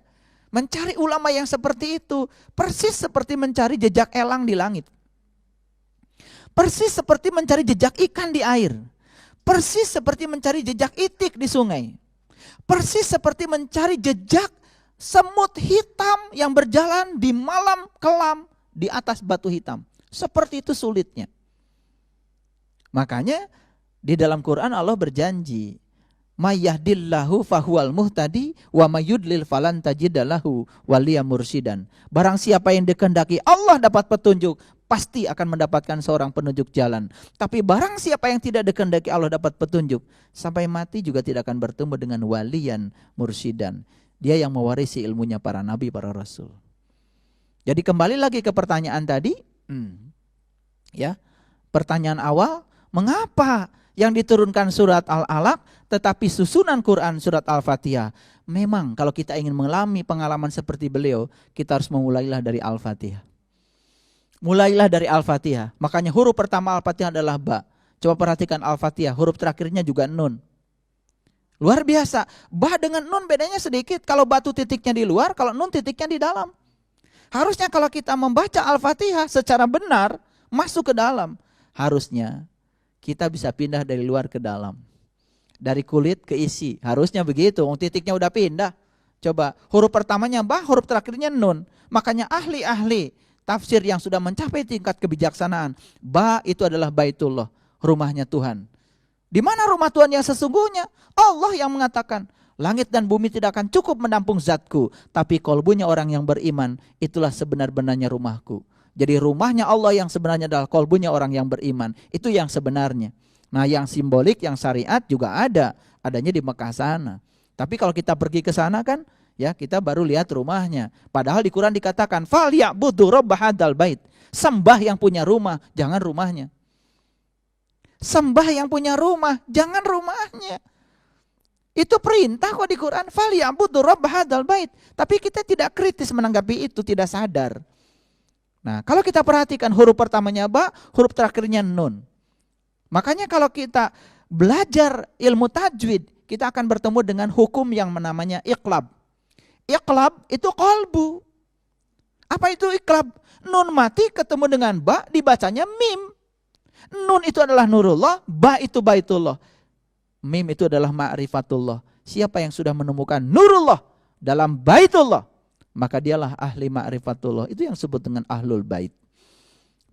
Speaker 2: mencari ulama yang seperti itu persis seperti mencari jejak elang di langit. Persis seperti mencari jejak ikan di air. Persis seperti mencari jejak itik di sungai. Persis seperti mencari jejak semut hitam yang berjalan di malam kelam di atas batu hitam. Seperti itu sulitnya. Makanya di dalam Quran Allah berjanji, "Mayyahdillahu fahuwal muhtadi wa mayyudlil falan tajidalahu waliya mursidan." Barang siapa yang dikehendaki Allah dapat petunjuk, pasti akan mendapatkan seorang penunjuk jalan. Tapi barang siapa yang tidak dikehendaki Allah dapat petunjuk, sampai mati juga tidak akan bertemu dengan waliyan mursidan. Dia yang mewarisi ilmunya para nabi, para rasul. Jadi kembali lagi ke pertanyaan tadi, ya, pertanyaan awal, mengapa yang diturunkan surat Al-Alaq tetapi susunan Quran surat Al-Fatihah? Memang kalau kita ingin mengalami pengalaman seperti beliau, kita harus memulailah dari Al-Fatihah. Mulailah dari Al-Fatihah. Makanya huruf pertama Al-Fatihah adalah ba. Coba perhatikan Al-Fatihah, huruf terakhirnya juga nun. Luar biasa. Ba dengan nun bedanya sedikit. Kalau batu titiknya di luar, kalau nun titiknya di dalam. Harusnya kalau kita membaca Al-Fatihah secara benar, masuk ke dalam, harusnya kita bisa pindah dari luar ke dalam. Dari kulit ke isi. Harusnya begitu. Titiknya udah pindah. Coba huruf pertamanya ba, huruf terakhirnya nun. Makanya ahli-ahli tafsir yang sudah mencapai tingkat kebijaksanaan, ba itu adalah Baitullah, rumahnya Tuhan. Di mana rumah Tuhan yang sesungguhnya? Allah yang mengatakan, langit dan bumi tidak akan cukup menampung zatku, tapi kolbunya orang yang beriman, itulah sebenar-benarnya rumahku. Jadi rumahnya Allah yang sebenarnya adalah kolbunya orang yang beriman. Itu yang sebenarnya. Nah yang simbolik, yang syariat juga ada. Adanya di Mekah sana. Tapi kalau kita pergi ke sana kan, ya kita baru lihat rumahnya. Padahal di Quran dikatakan, "Falyabudu rabb hadzal bait." Sembah yang punya rumah, jangan rumahnya. Sembah yang punya rumah, jangan rumahnya. Itu perintah kok di Quran, "Falyabudu rabb hadzal bait." Tapi kita tidak kritis menanggapi itu, tidak sadar. Nah, kalau kita perhatikan huruf pertamanya ba, huruf terakhirnya nun. Makanya kalau kita belajar ilmu tajwid, kita akan bertemu dengan hukum yang namanya iqlab. Iqlab itu qalbu. Apa itu iqlab? Nun mati ketemu dengan ba, dibacanya mim. Nun itu adalah nurullah, ba itu baitullah. Mim itu adalah ma'rifatullah. Siapa yang sudah menemukan nurullah dalam baitullah, maka dialah ahli ma'rifatullah. Itu yang disebut dengan ahlul bait.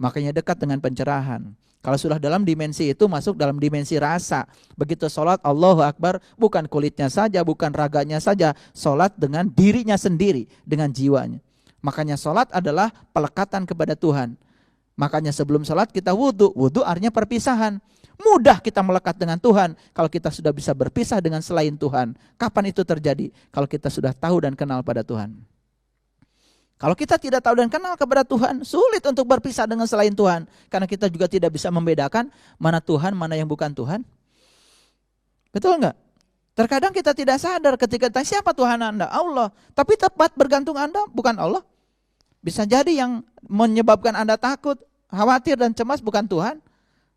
Speaker 2: Makanya dekat dengan pencerahan. Kalau sudah dalam dimensi itu, masuk dalam dimensi rasa. Begitu sholat Allahu Akbar, bukan kulitnya saja, bukan raganya saja. Sholat dengan dirinya sendiri, dengan jiwanya. Makanya sholat adalah pelekatan kepada Tuhan. Makanya sebelum sholat kita wudhu. Wudhu artinya perpisahan. Mudah kita melekat dengan Tuhan kalau kita sudah bisa berpisah dengan selain Tuhan. Kapan itu terjadi? Kalau kita sudah tahu dan kenal pada Tuhan. Kalau kita tidak tahu dan kenal kepada Tuhan, sulit untuk berpisah dengan selain Tuhan. Karena kita juga tidak bisa membedakan mana Tuhan, mana yang bukan Tuhan. Betul enggak? Terkadang kita tidak sadar ketika tanya, siapa Tuhan Anda? Allah. Tapi tempat bergantung Anda bukan Allah. Bisa jadi yang menyebabkan Anda takut, khawatir dan cemas bukan Tuhan.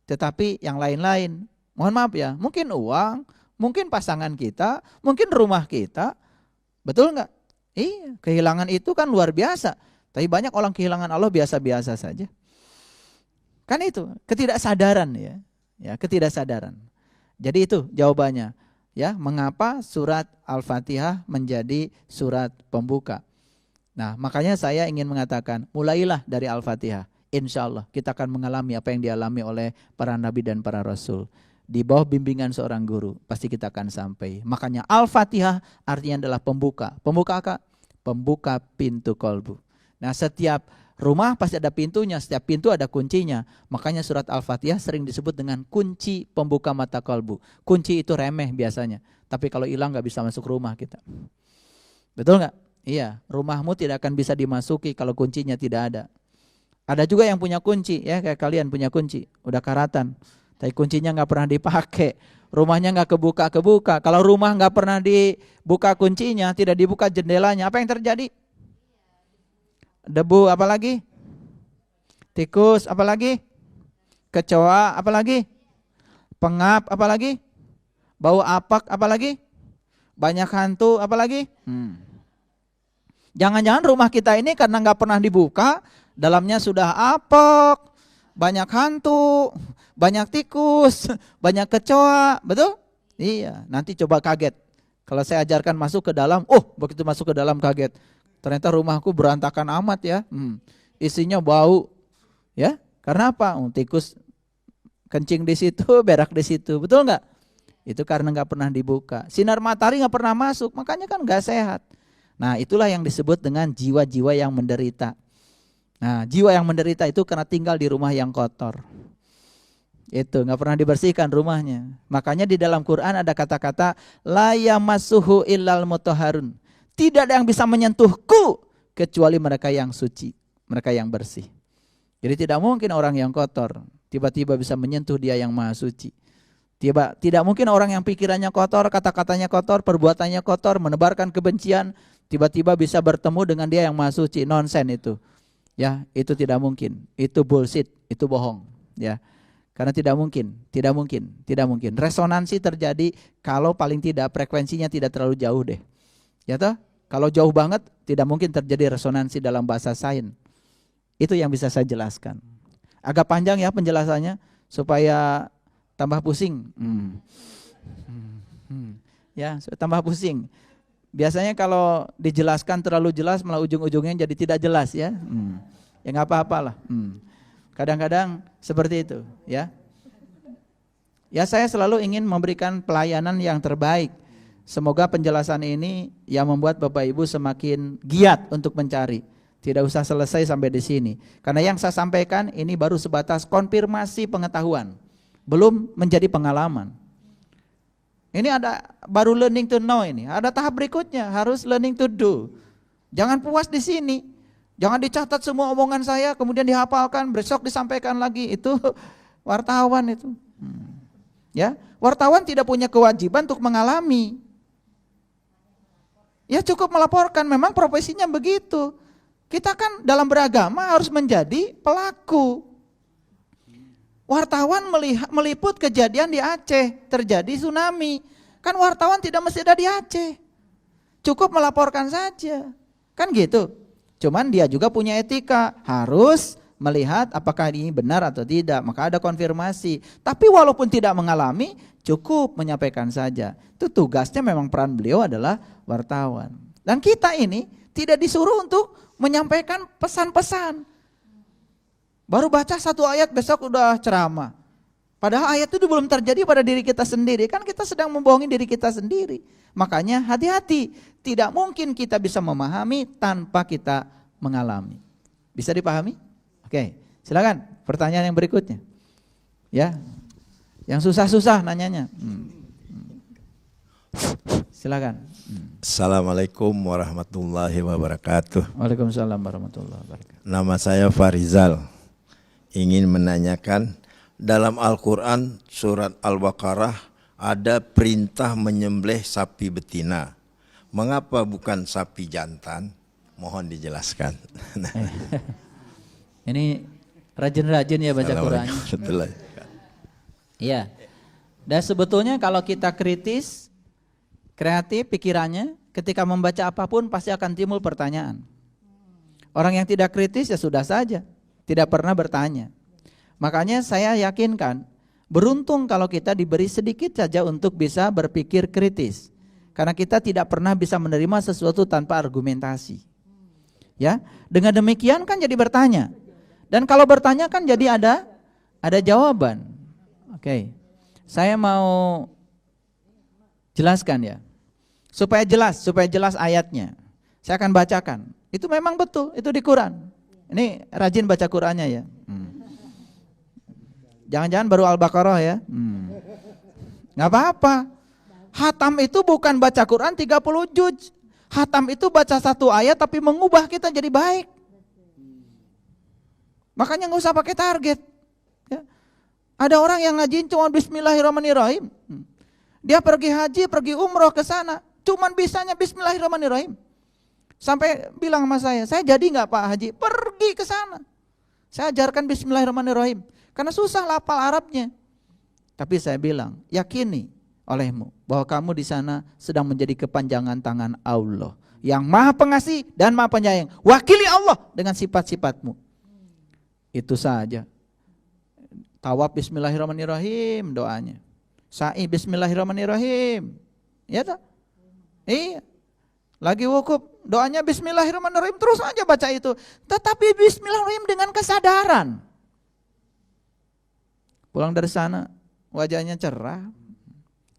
Speaker 2: Tetapi yang lain-lain. Mohon maaf ya, mungkin uang, mungkin pasangan kita, mungkin rumah kita. Betul enggak? Iya, kehilangan itu kan luar biasa. Tapi banyak orang kehilangan Allah biasa-biasa saja. Kan itu, ketidaksadaran ya. Ya, ketidaksadaran. Jadi itu jawabannya. Ya, mengapa surat Al-Fatihah menjadi surat pembuka? Nah, makanya saya ingin mengatakan, mulailah dari Al-Fatihah. Insya Allah kita akan mengalami apa yang dialami oleh para nabi dan para rasul. Di bawah bimbingan seorang guru, pasti kita akan sampai. Makanya Al-Fatihah artinya adalah pembuka. Pembuka apa? Pembuka pintu kolbu. Nah, setiap rumah pasti ada pintunya, setiap pintu ada kuncinya. Makanya surat Al-Fatihah sering disebut dengan kunci pembuka mata kolbu. Kunci itu remeh biasanya, tapi kalau hilang gak bisa masuk rumah kita. Betul gak? Iya, rumahmu tidak akan bisa dimasuki kalau kuncinya tidak ada. Ada juga yang punya kunci, ya kayak kalian punya kunci, udah karatan. Tapi kuncinya gak pernah dipakai. Rumahnya gak kebuka-kebuka. Kalau rumah gak pernah dibuka kuncinya, tidak dibuka jendelanya, apa yang terjadi? Debu apa lagi? Tikus apa lagi? Kecoa apa lagi? Pengap apa lagi? Bau apak apa lagi? Banyak hantu apa lagi? Jangan-jangan rumah kita ini karena gak pernah dibuka, dalamnya sudah apek, banyak hantu, banyak tikus, banyak kecoa, betul? Iya, nanti coba kaget. Kalau saya ajarkan masuk ke dalam, begitu masuk ke dalam kaget. Ternyata rumahku berantakan amat ya. Isinya bau. Ya, karena apa? Tikus kencing di situ, berak di situ, betul nggak? Itu karena nggak pernah dibuka. Sinar matahari nggak pernah masuk, makanya kan nggak sehat. Nah, itulah yang disebut dengan jiwa-jiwa yang menderita. Nah, jiwa yang menderita itu karena tinggal di rumah yang kotor. Itu nggak pernah dibersihkan rumahnya. Makanya di dalam Quran ada kata-kata la yamassuhu illal mutahharun. Tidak ada yang bisa menyentuhku kecuali mereka yang suci, mereka yang bersih. Jadi tidak mungkin orang yang kotor tiba-tiba bisa menyentuh Dia yang maha suci. Tidak mungkin orang yang pikirannya kotor, kata-katanya kotor, perbuatannya kotor, menebarkan kebencian, tiba-tiba bisa bertemu dengan Dia yang maha suci. Nonsen itu. Ya, itu tidak mungkin. Itu bullshit, itu bohong, ya. Karena tidak mungkin. Resonansi terjadi kalau paling tidak frekuensinya tidak terlalu jauh deh. Ya toh? Kalau jauh banget tidak mungkin terjadi resonansi dalam bahasa sains. Itu yang bisa saya jelaskan. Agak panjang ya penjelasannya supaya tambah pusing. Ya, tambah pusing. Biasanya kalau dijelaskan terlalu jelas malah ujung-ujungnya jadi tidak jelas ya. Ya nggak apa-apalah. Kadang-kadang seperti itu ya. Ya saya selalu ingin memberikan pelayanan yang terbaik. Semoga penjelasan ini yang membuat Bapak Ibu semakin giat untuk mencari. Tidak usah selesai sampai di sini. Karena yang saya sampaikan ini baru sebatas konfirmasi pengetahuan. Belum menjadi pengalaman. Ini ada baru learning to know ini. Ada tahap berikutnya, harus learning to do. Jangan puas di sini. Jangan dicatat semua omongan saya kemudian dihafalkan, besok disampaikan lagi. Itu wartawan itu. Ya, wartawan tidak punya kewajiban untuk mengalami. Ya cukup melaporkan, memang profesinya begitu. Kita kan dalam beragama harus menjadi pelaku. Wartawan meliput kejadian di Aceh, terjadi tsunami. Kan wartawan tidak mesti ada di Aceh. Cukup melaporkan saja. Kan gitu. Cuman dia juga punya etika, harus melihat apakah ini benar atau tidak. Maka ada konfirmasi. Tapi walaupun tidak mengalami, cukup menyampaikan saja. Itu tugasnya, memang peran beliau adalah wartawan. Dan kita ini tidak disuruh untuk menyampaikan pesan-pesan. Baru baca satu ayat besok udah ceramah. Padahal ayat itu belum terjadi pada diri kita sendiri. Kan kita sedang membohongi diri kita sendiri. Makanya hati-hati. Tidak mungkin kita bisa memahami tanpa kita mengalami. Bisa dipahami? Oke, silakan pertanyaan yang berikutnya. Ya, yang susah-susah nanyanya. Silakan.
Speaker 5: Assalamualaikum warahmatullahi wabarakatuh.
Speaker 2: Waalaikumsalam warahmatullahi wabarakatuh.
Speaker 5: Nama saya Farizal. Ingin menanyakan, dalam Al-Quran surat Al-Baqarah ada perintah menyembelih sapi betina. Mengapa bukan sapi jantan? Mohon dijelaskan.
Speaker 2: Ini rajin-rajin ya baca Quran. Iya. Dan sebetulnya kalau kita kritis, kreatif pikirannya, ketika membaca apapun pasti akan timbul pertanyaan. Orang yang tidak kritis ya sudah saja, tidak pernah bertanya. Makanya saya yakinkan, beruntung kalau kita diberi sedikit saja untuk bisa berpikir kritis. Karena kita tidak pernah bisa menerima sesuatu tanpa argumentasi. Ya, dengan demikian kan jadi bertanya. Dan kalau bertanya kan jadi ada jawaban. Oke. Saya mau jelaskan ya. Supaya jelas ayatnya. Saya akan bacakan. Itu memang betul, itu di Quran. Ini rajin baca Qurannya ya. Jangan-jangan baru Al-Baqarah ya. Nggak apa-apa. Hatam itu bukan baca Quran 30 juz. Hatam itu baca satu ayat tapi mengubah kita jadi baik. Makanya nggak usah pakai target. Ya. Ada orang yang ngajiin cuma Bismillahirrahmanirrahim. Dia pergi haji, pergi umroh ke sana, cuman bisanya Bismillahirrahmanirrahim. Sampai bilang sama saya jadi nggak Pak Haji? Pergi ke sana. Saya ajarkan Bismillahirrahmanirrahim. Karena susah lafal Arabnya. Tapi saya bilang, yakini olehmu bahwa kamu di sana sedang menjadi kepanjangan tangan Allah yang Maha Pengasih dan Maha Penyayang. Wakili Allah dengan sifat-sifatmu. Itu saja. Tawaf bismillahirrahmanirrahim doanya. Sa'i bismillahirrahmanirrahim. Ya tak? Iya. Lagi wukuf doanya bismillahirrahmanirrahim, terus aja baca itu. Tetapi bismillahirrahmanirrahim dengan kesadaran. Pulang dari sana wajahnya cerah.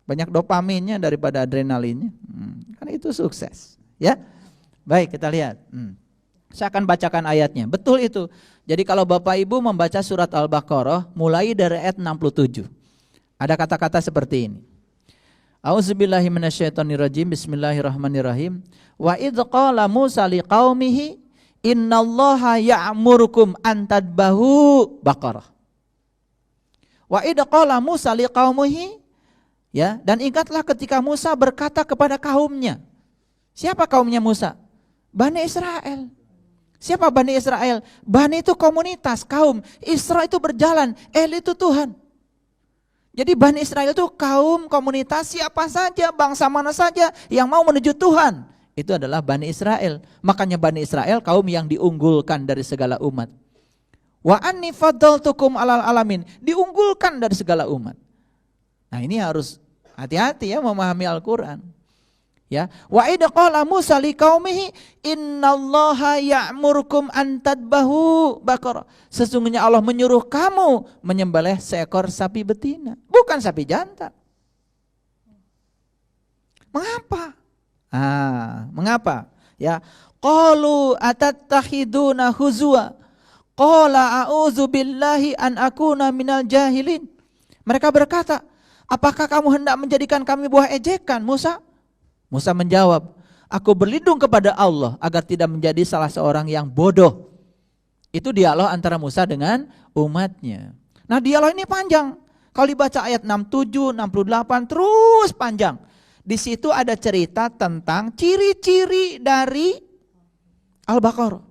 Speaker 2: Banyak dopaminnya daripada adrenalinnya. Kan itu sukses, ya. Baik, kita lihat. Saya akan bacakan ayatnya. Betul itu. Jadi kalau Bapak Ibu membaca surat Al-Baqarah mulai dari ayat 67. Ada kata-kata seperti ini. A'udzubillahi minasyaitonirrajim. Bismillahirrahmanirrahim. Wa idz qala Musa liqaumihi innallaha ya'murukum an tadbahu baqarah. Wa idz qala Musa liqaumihi, ya, dan ingatlah ketika Musa berkata kepada kaumnya. Siapa kaumnya Musa? Bani Israel. Siapa Bani Israel? Bani itu komunitas, kaum. Isra itu berjalan, El itu Tuhan. Jadi Bani Israel itu kaum, komunitas, siapa saja, bangsa mana saja yang mau menuju Tuhan. Itu adalah Bani Israel. Makanya Bani Israel kaum yang diunggulkan dari segala umat. Wa anni faddaltukum alal alamin. Diunggulkan dari segala umat. Nah ini harus hati-hati ya memahami Al-Quran. Ya, wa idza qala Musa liqaumihi innallaha ya'murukum an tadbahu baqarah. Sesungguhnya Allah menyuruh kamu menyembelih seekor sapi betina, bukan sapi jantan. Mengapa? Mengapa? Ya, qalu atattakhiduna huzwa. Qala a'udzu billahi an akuna minal jahilin. Mereka berkata, apakah kamu hendak menjadikan kami buah ejekan, Musa? Musa menjawab, aku berlindung kepada Allah agar tidak menjadi salah seorang yang bodoh. Itu dialog antara Musa dengan umatnya. Nah dialog ini panjang. Kalau dibaca ayat 67, 68 terus panjang. Di situ ada cerita tentang ciri-ciri dari Al-Baqarah.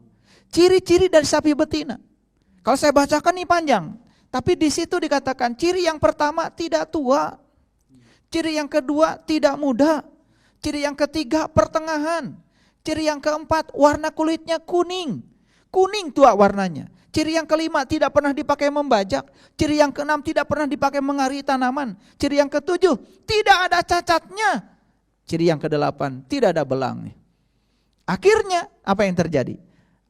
Speaker 2: Ciri-ciri dari sapi betina. Kalau saya bacakan ini panjang. Tapi di situ dikatakan ciri yang pertama tidak tua. Ciri yang kedua tidak muda. Ciri yang ketiga pertengahan. Ciri yang keempat warna kulitnya kuning. Kuning tua warnanya. Ciri yang kelima tidak pernah dipakai membajak. Ciri yang keenam tidak pernah dipakai mengari tanaman. Ciri yang ketujuh tidak ada cacatnya. Ciri yang kedelapan tidak ada belangnya. Akhirnya apa yang terjadi?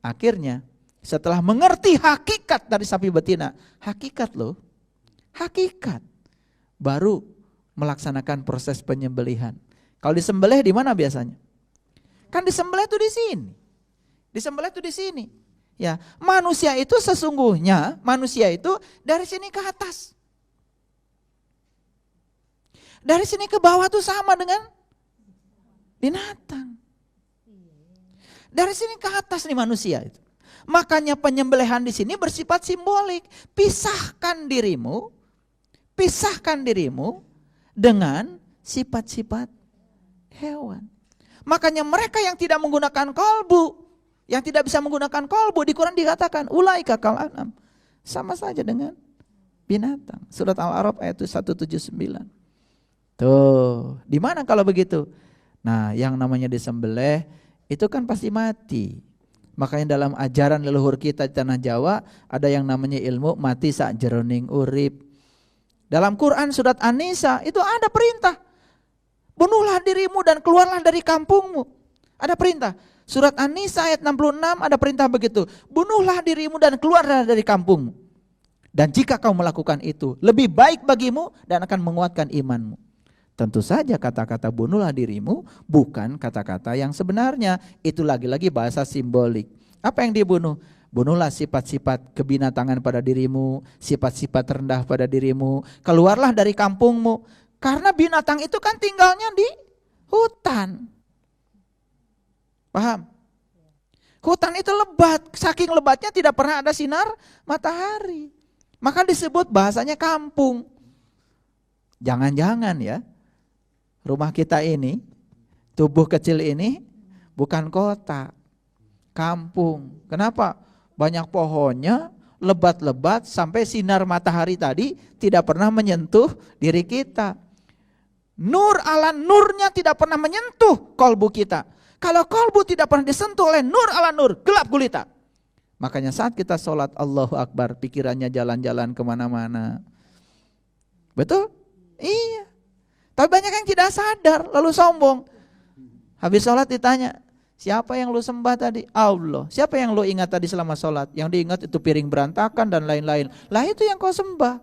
Speaker 2: Akhirnya setelah mengerti hakikat dari sapi betina. Hakikat loh. Hakikat. Baru melaksanakan proses penyembelihan. Kalau disembelih di mana biasanya? Kan disembelih itu di sini. Disembelih itu di sini. Ya, manusia itu sesungguhnya manusia itu dari sini ke atas. Dari sini ke bawah tuh sama dengan binatang. Dari sini ke atas nih manusia itu. Makanya penyembelihan di sini bersifat simbolik. Pisahkan dirimu dengan sifat-sifat hewan. Makanya mereka yang tidak menggunakan kolbu, yang tidak bisa menggunakan kolbu, di Quran dikatakan ulaika kal an'am, sama saja dengan binatang. Surat Al-A'raf ayat 179. Tuh, di mana kalau begitu? Nah, yang namanya disembelih itu kan pasti mati. Makanya dalam ajaran leluhur kita di tanah Jawa ada yang namanya ilmu mati sak jeroning urip. Dalam Quran surat An-Nisa itu ada perintah. Bunuhlah dirimu dan keluarlah dari kampungmu. Ada perintah. Surat An-Nisa ayat 66 ada perintah begitu. Bunuhlah dirimu dan keluarlah dari kampungmu. Dan jika kau melakukan itu, lebih baik bagimu dan akan menguatkan imanmu. Tentu saja kata-kata bunuhlah dirimu bukan kata-kata yang sebenarnya. Itu lagi-lagi bahasa simbolik. Apa yang dibunuh? Bunuhlah sifat-sifat kebinatangan pada dirimu, sifat-sifat rendah pada dirimu. Keluarlah dari kampungmu. Karena binatang itu kan tinggalnya di hutan. Paham? Hutan itu lebat, saking lebatnya tidak pernah ada sinar matahari. Maka disebut bahasanya kampung. Jangan-jangan ya, rumah kita ini, tubuh kecil ini bukan kota, kampung. Kenapa? Banyak pohonnya, lebat-lebat sampai sinar matahari tadi tidak pernah menyentuh diri kita. Nur ala nurnya tidak pernah menyentuh kolbu kita. Kalau kolbu tidak pernah disentuh oleh nur ala nur, gelap gulita. Makanya saat kita sholat Allahu Akbar, pikirannya jalan-jalan kemana-mana. Betul? Iya. Tapi banyak yang tidak sadar, lalu sombong. Habis sholat ditanya, siapa yang lu sembah tadi? Allah. Siapa yang lu ingat tadi selama sholat? Yang diingat itu piring berantakan dan lain-lain. Lah itu yang kau sembah.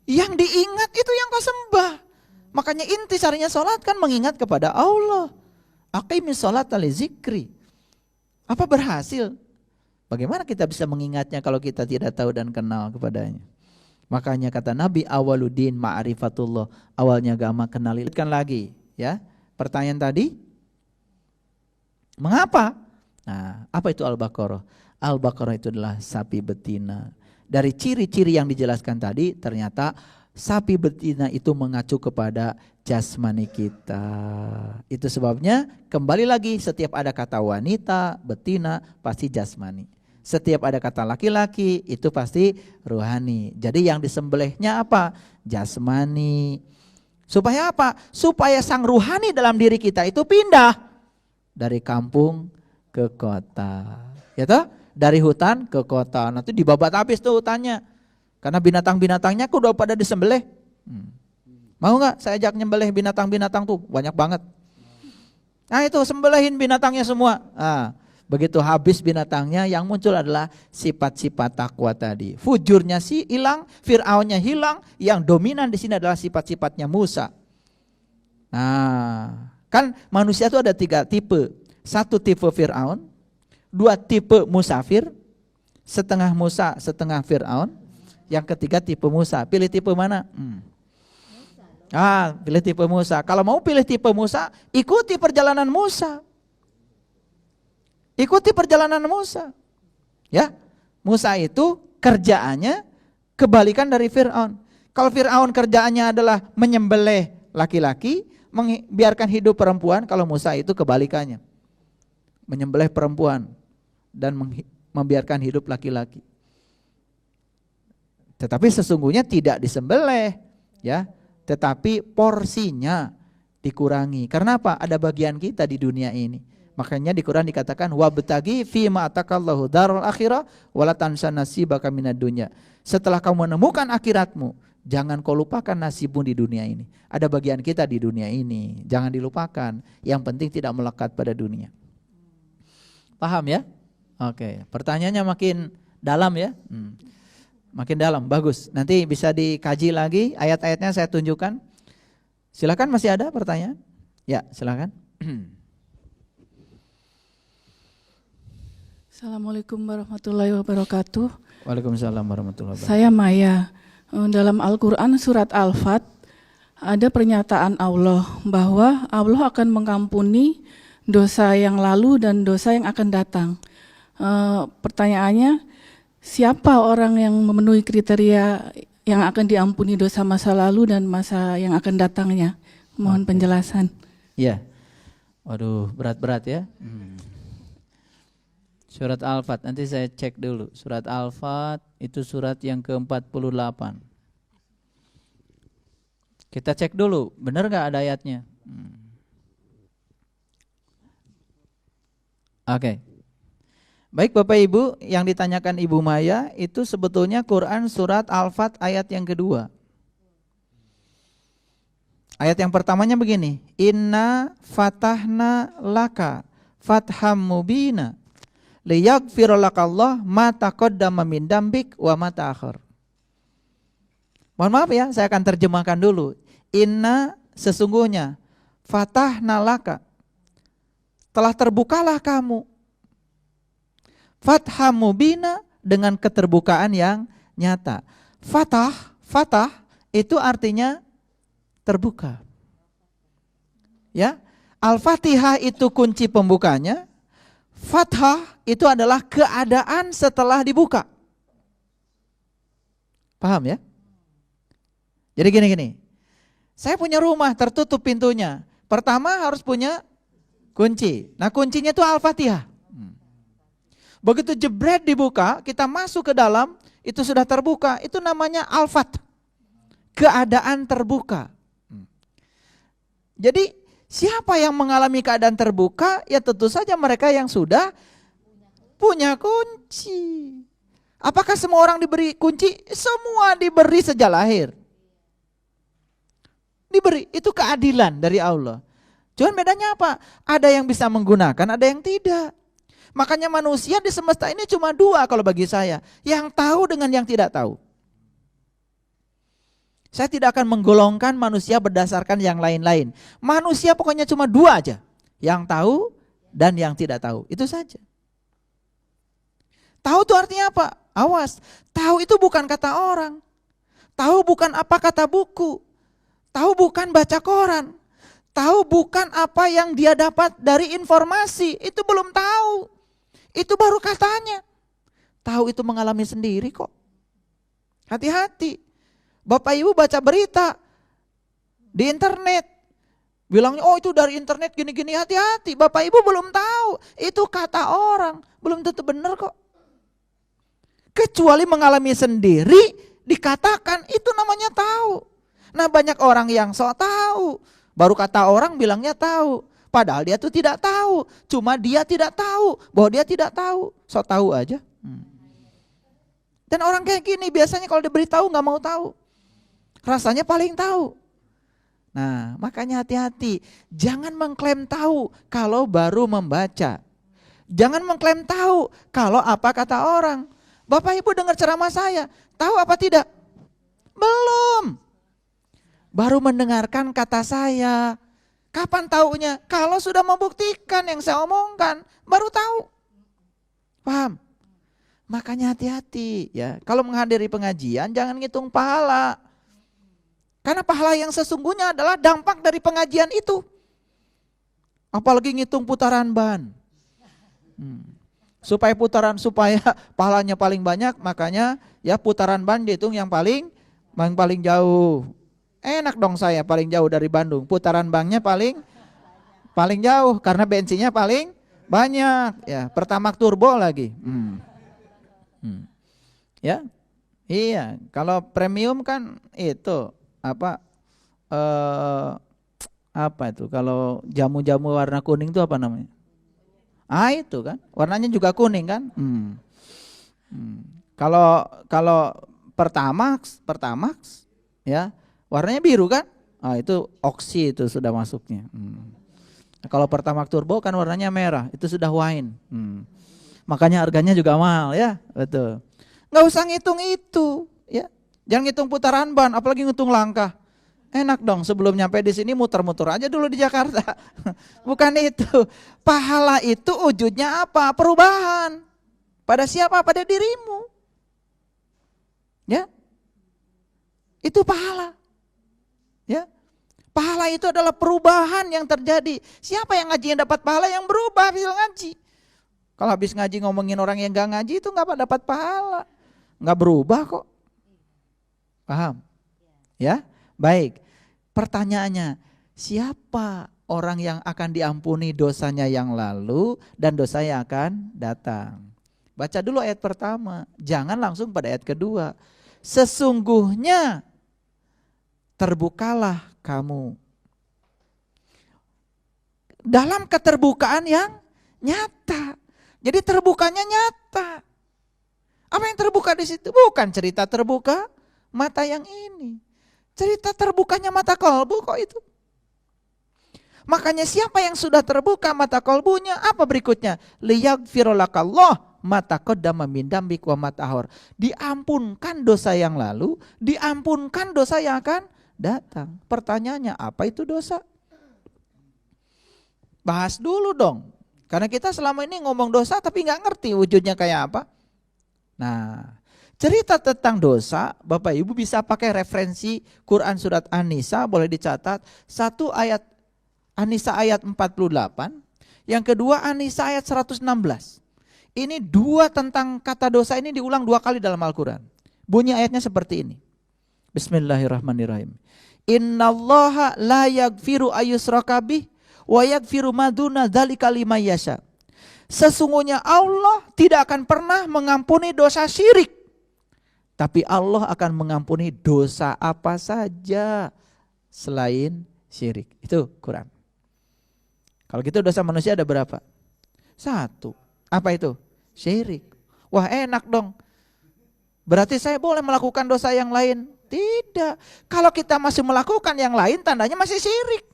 Speaker 2: Yang diingat itu yang kau sembah. Makanya inti sarinya sholat kan mengingat kepada Allah. Aqimis sholata li zikri. Apa berhasil? Bagaimana kita bisa mengingatnya kalau kita tidak tahu dan kenal kepadanya? Makanya kata Nabi, awaludin ma'rifatullah, awalnya agama kenali. Lihatkan lagi ya. Pertanyaan tadi, mengapa? Nah, apa itu Al-Baqarah? Al-Baqarah itu adalah sapi betina. Dari ciri-ciri yang dijelaskan tadi, ternyata sapi betina itu mengacu kepada jasmani kita. Itu sebabnya kembali lagi setiap ada kata wanita, betina pasti jasmani. Setiap ada kata laki-laki itu pasti ruhani. Jadi yang disembelihnya apa? Jasmani. Supaya apa? Supaya sang ruhani dalam diri kita itu pindah dari kampung ke kota. Ya toh? Dari hutan ke kota. Nanti dibabat habis tuh hutannya. Karena binatang-binatangnya udah pada disembelih. Mau nggak saya ajak nyembelih binatang-binatang tuh? Banyak banget. Nah itu sembelihin binatangnya semua. Nah, begitu habis binatangnya, yang muncul adalah sifat-sifat takwa tadi. Fujurnya sih hilang, Fir'aunnya hilang, yang dominan di sini adalah sifat-sifatnya Musa. Nah, kan manusia itu ada 3 tipe. 1 tipe Fir'aun, 2 tipe musafir, setengah Musa, setengah Fir'aun. Yang ketiga tipe Musa. Pilih tipe mana? Pilih tipe Musa. Kalau mau pilih tipe Musa, ikuti perjalanan Musa. Ikuti perjalanan Musa. Ya, Musa itu kerjaannya kebalikan dari Fir'aun. Kalau Fir'aun kerjaannya adalah menyembelih laki-laki, membiarkan hidup perempuan, kalau Musa itu kebalikannya. Menyembelih perempuan dan membiarkan hidup laki-laki. Tetapi sesungguhnya tidak disembelih, ya. Tetapi porsinya dikurangi. Karena apa? Ada bagian kita di dunia ini. Makanya di Quran dikatakan wabtagi fi ma atakallahu darul akhirah wala tansa nasibaka minad dunya. Setelah kamu menemukan akhiratmu, jangan kau lupakan nasibmu di dunia ini. Ada bagian kita di dunia ini, jangan dilupakan. Yang penting tidak melekat pada dunia. Paham ya? Oke, pertanyaannya makin dalam ya. Makin dalam, bagus. Nanti bisa dikaji lagi, ayat-ayatnya saya tunjukkan. Silakan, masih ada pertanyaan? Ya, silakan.
Speaker 6: Assalamualaikum warahmatullahi wabarakatuh.
Speaker 2: Waalaikumsalam warahmatullahi wabarakatuh.
Speaker 6: Saya Maya. Dalam Al-Quran surat Al-Fat ada pernyataan Allah bahwa Allah akan mengampuni dosa yang lalu dan dosa yang akan datang. Pertanyaannya, siapa orang yang memenuhi kriteria yang akan diampuni dosa masa lalu dan masa yang akan datangnya? Mohon penjelasan.
Speaker 2: Iya. Waduh, berat-berat ya. Surat Al-Fat, nanti saya cek dulu. Surat Al-Fat itu surat yang ke-48. Kita cek dulu, benar gak ada ayatnya? Oke. Baik Bapak Ibu, yang ditanyakan Ibu Maya itu sebetulnya Quran surat Al-Fat ayat yang kedua. Ayat yang pertamanya begini, Inna fatahna laka fatham mubina liyaghfira lakallah ma taqaddama min dambik wa ma ta'akhir. Mohon maaf ya, saya akan terjemahkan dulu. Inna sesungguhnya fatahna laka telah terbukalah kamu. Fatham mubina dengan keterbukaan yang nyata. Fatah itu artinya terbuka. Ya, Al-Fatihah itu kunci pembukanya. Fathah itu adalah keadaan setelah dibuka. Paham ya? Jadi gini. Saya punya rumah tertutup pintunya. Pertama harus punya kunci. Nah kuncinya itu Al-Fatihah. Begitu jebret dibuka, kita masuk ke dalam, itu sudah terbuka. Itu namanya Al-Fat. Keadaan terbuka. Jadi siapa yang mengalami keadaan terbuka? Ya tentu saja mereka yang sudah punya kunci. Apakah semua orang diberi kunci? Semua diberi sejak lahir. Diberi, itu keadilan dari Allah. Cuman bedanya apa? Ada yang bisa menggunakan, ada yang tidak. Makanya manusia di semesta ini cuma dua kalau bagi saya. Yang tahu dengan yang tidak tahu. Saya tidak akan menggolongkan manusia berdasarkan yang lain-lain. Manusia pokoknya cuma dua aja. Yang tahu dan yang tidak tahu. Itu saja. Tahu itu artinya apa? Awas. Tahu itu bukan kata orang. Tahu bukan apa kata buku. Tahu bukan baca koran. Tahu bukan apa yang dia dapat dari informasi. Itu belum tahu. Itu baru katanya. Tahu itu mengalami sendiri kok. Hati-hati. Bapak Ibu baca berita di internet. Bilangnya oh itu dari internet gini-gini, hati-hati. Bapak Ibu belum tahu. Itu kata orang. Belum tentu benar kok. Kecuali mengalami sendiri dikatakan itu namanya tahu. Nah banyak orang yang sok tahu. Baru kata orang bilangnya tahu. Padahal dia tuh tidak tahu. Cuma dia tidak tahu bahwa dia tidak tahu. Sok tahu aja. Dan orang kayak gini biasanya kalau diberitahu gak mau tahu. Rasanya paling tahu. Nah makanya hati-hati. Jangan mengklaim tahu kalau baru membaca. Jangan mengklaim tahu kalau apa kata orang. Bapak Ibu dengar ceramah saya. Tahu apa tidak? Belum. Baru mendengarkan kata saya. Kapan taunya? Kalau sudah membuktikan yang saya omongkan, baru tahu. Paham? Makanya hati-hati ya. Kalau menghadiri pengajian jangan ngitung pahala. Karena pahala yang sesungguhnya adalah dampak dari pengajian itu. Apalagi ngitung putaran ban. Supaya pahalanya paling banyak, makanya ya putaran ban dihitung yang paling jauh. Enak dong saya paling jauh dari Bandung. Putaran banknya paling jauh karena bensinnya paling banyak. Ya, Pertamax turbo lagi. Ya, iya. Kalau premium kan itu apa itu? Kalau jamu-jamu warna kuning itu apa namanya? Itu kan, warnanya juga kuning kan? Kalau Pertamax, ya. Warnanya biru kan? Itu oksi itu sudah masuknya. Kalau Pertamax turbo kan warnanya merah, itu sudah wine. Makanya harganya juga mahal ya, betul. Nggak usah ngitung itu, ya. Jangan ngitung putaran ban, apalagi ngitung langkah. Enak dong sebelum nyampe di sini muter-muter aja dulu di Jakarta. Bukan itu. Pahala itu wujudnya apa? Perubahan. Pada siapa? Pada dirimu. Ya. Itu pahala. Ya, pahala itu adalah perubahan yang terjadi. Siapa yang ngaji yang dapat pahala? Yang berubah habis ngaji. Kalau habis ngaji ngomongin orang yang gak ngaji itu gak dapat pahala. Gak berubah kok. Paham? Ya, baik. Pertanyaannya, siapa orang yang akan diampuni dosanya yang lalu dan dosa yang akan datang? Baca dulu ayat pertama, jangan langsung pada ayat kedua. Sesungguhnya terbukalah kamu. Dalam keterbukaan yang nyata. Jadi terbukanya nyata. Apa yang terbuka di situ? Bukan cerita terbuka mata yang ini. Cerita terbukanya mata kolbu kok itu. Makanya siapa yang sudah terbuka mata kolbunya, apa berikutnya? Liyaghfirolakallah mata qaddama min dambik wa matahor. Diampunkan dosa yang lalu, diampunkan dosa yang akan datang. Pertanyaannya apa itu dosa? Bahas dulu dong. Karena kita selama ini ngomong dosa tapi gak ngerti wujudnya kayak apa. Nah, cerita tentang dosa Bapak Ibu bisa pakai referensi Quran surat An-Nisa, boleh dicatat. Satu ayat An-Nisa ayat 48, yang kedua An-Nisa ayat 116. Ini dua tentang kata dosa ini diulang dua kali dalam Al-Quran. Bunyi ayatnya seperti ini. Bismillahirrahmanirrahim. Innallaha la yaghfiru ayyushraka bih wa yaghfiru ma duna dzalika liman yasha. Sesungguhnya Allah tidak akan pernah mengampuni dosa syirik. Tapi Allah akan mengampuni dosa apa saja selain syirik. Itu Quran. Kalau gitu dosa manusia ada berapa? Satu. Apa itu? Syirik. Wah enak dong. Berarti saya boleh melakukan dosa yang lain? Tidak. Kalau kita masih melakukan yang lain tandanya masih syirik.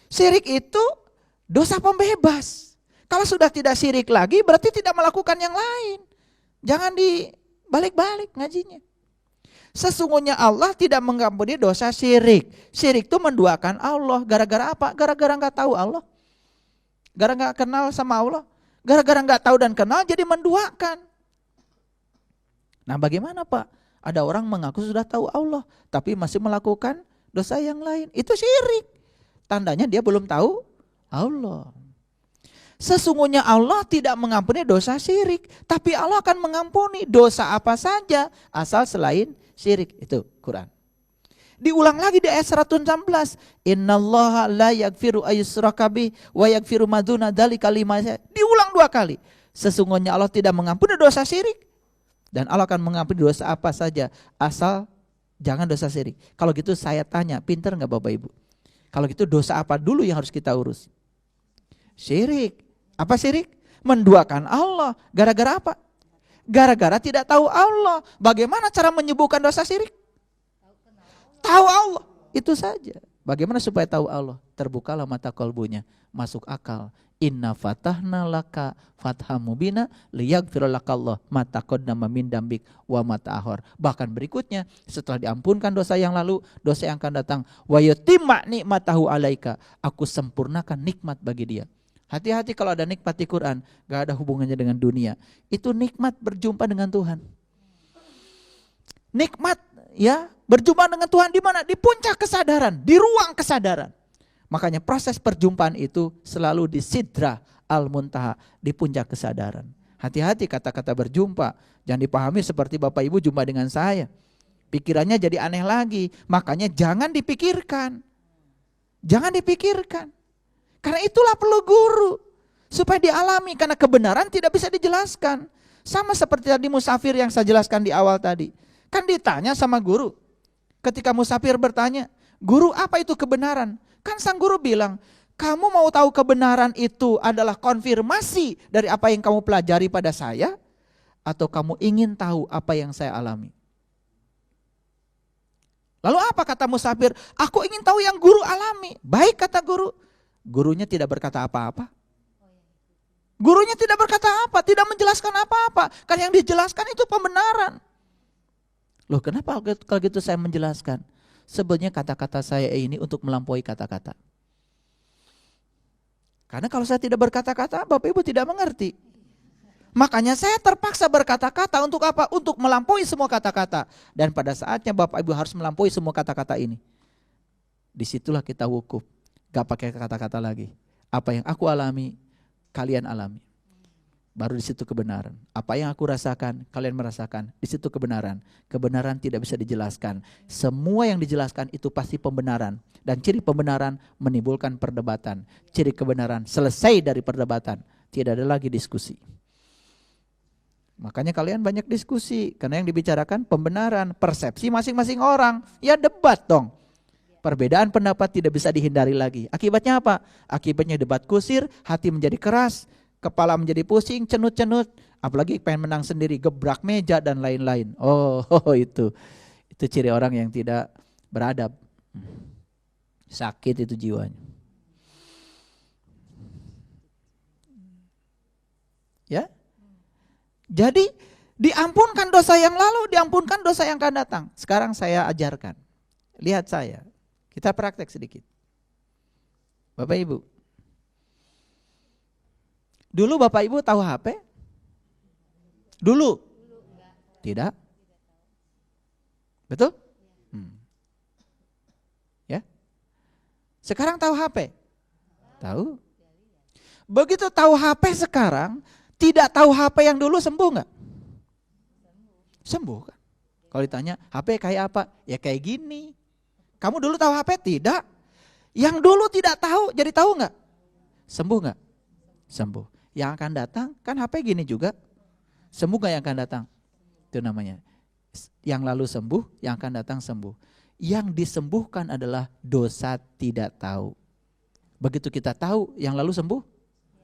Speaker 2: Syirik itu dosa pembebas. Kalau sudah tidak syirik lagi berarti tidak melakukan yang lain. Jangan dibalik-balik ngajinya. Sesungguhnya Allah tidak mengampuni dosa syirik. Syirik itu menduakan Allah. Gara-gara apa? Gara-gara gak tahu Allah. Gara-gara gak kenal sama Allah. Gara-gara gak tahu dan kenal jadi menduakan. Nah bagaimana Pak? Ada orang mengaku sudah tahu Allah. Tapi masih melakukan dosa yang lain. Itu syirik. Tandanya dia belum tahu Allah. Sesungguhnya Allah tidak mengampuni dosa syirik. Tapi Allah akan mengampuni dosa apa saja. Asal selain syirik. Itu Quran. Diulang lagi di ayat 116. Innallaha la yaghfiru ayyushraka bih wa yaghfiru ma duna dzalika liman yasha. Diulang 2 kali. Sesungguhnya Allah tidak mengampuni dosa syirik dan Allah akan mengampuni dosa apa saja asal jangan dosa syirik. Kalau gitu saya tanya, pinter enggak Bapak Ibu? Kalau gitu dosa apa dulu yang harus kita urus? Syirik. Apa syirik? Menduakan Allah. Gara-gara apa? Gara-gara tidak tahu Allah. Bagaimana cara menyembuhkan dosa syirik? Tahu Allah. Itu saja. Bagaimana supaya tahu Allah? Terbukalah mata kalbunya. Masuk akal. Inna fatahna laka fatham mubina liyaghfir lakallah ma taqaddama min dambik wa ma ta'akhir. Bahkan berikutnya setelah diampunkan dosa yang lalu, dosa yang akan datang, wa yutimma nikmatahu alaika. Aku sempurnakan nikmat bagi dia. Hati-hati kalau ada nikmat di Quran, gak ada hubungannya dengan dunia. Itu nikmat berjumpa dengan Tuhan. Nikmat ya berjumpa dengan Tuhan di mana? Di puncak kesadaran, di ruang kesadaran. Makanya proses perjumpaan itu selalu di Sidrah Al-Muntaha, di puncak kesadaran. Hati-hati kata-kata berjumpa, jangan dipahami seperti Bapak Ibu jumpa dengan saya. Pikirannya jadi aneh lagi, makanya jangan dipikirkan. Jangan dipikirkan. Karena itulah perlu guru, supaya dialami, karena kebenaran tidak bisa dijelaskan. Sama seperti tadi musafir yang saya jelaskan di awal tadi. Kan ditanya sama guru, ketika musafir bertanya, guru apa itu kebenaran? Kan sang guru bilang, kamu mau tahu kebenaran itu adalah konfirmasi dari apa yang kamu pelajari pada saya? Atau kamu ingin tahu apa yang saya alami? Lalu apa kata musafir? Aku ingin tahu yang guru alami. Baik kata guru. Gurunya tidak berkata apa-apa. Gurunya tidak berkata apa, tidak menjelaskan apa-apa. Kan yang dijelaskan itu pembenaran. Loh kenapa kalau gitu saya menjelaskan? Sebenarnya kata-kata saya ini untuk melampaui kata-kata. Karena kalau saya tidak berkata-kata, Bapak Ibu tidak mengerti. Makanya saya terpaksa berkata-kata untuk apa? Untuk melampaui semua kata-kata. Dan pada saatnya Bapak Ibu harus melampaui semua kata-kata ini. Disitulah kita wukuf. Gak pakai kata-kata lagi. Apa yang aku alami, kalian alami. Baru di situ kebenaran. Apa yang aku rasakan, kalian merasakan. Di situ kebenaran. Kebenaran tidak bisa dijelaskan. Semua yang dijelaskan itu pasti pembenaran. Dan ciri pembenaran menimbulkan perdebatan. Ciri kebenaran selesai dari perdebatan. Tidak ada lagi diskusi. Makanya kalian banyak diskusi. Karena yang dibicarakan pembenaran, persepsi masing-masing orang. Ya debat dong. Perbedaan pendapat tidak bisa dihindari lagi. Akibatnya apa? Akibatnya debat kusir, hati menjadi keras, kepala menjadi pusing, cenut-cenut, apalagi pengen menang sendiri, gebrak meja dan lain-lain. Oh, itu ciri orang yang tidak beradab. Sakit itu jiwanya. Ya. Jadi diampunkan dosa yang lalu, diampunkan dosa yang akan datang. Sekarang saya ajarkan. Lihat saya. Kita praktek sedikit. Bapak Ibu. Dulu Bapak Ibu tahu HP? Dulu? Tidak? Betul? Ya? Sekarang tahu HP? Tahu? Begitu tahu HP sekarang, tidak tahu HP yang dulu sembuh nggak? Sembuh kan? Kalau ditanya HP kayak apa? Ya kayak gini. Kamu dulu tahu HP? Tidak. Yang dulu tidak tahu, jadi tahu nggak? Sembuh nggak? Sembuh. Yang akan datang kan HP gini juga. Sembuh nggak yang akan datang? Itu namanya. Yang lalu sembuh, yang akan datang sembuh. Yang disembuhkan adalah dosa tidak tahu. Begitu kita tahu, yang lalu sembuh?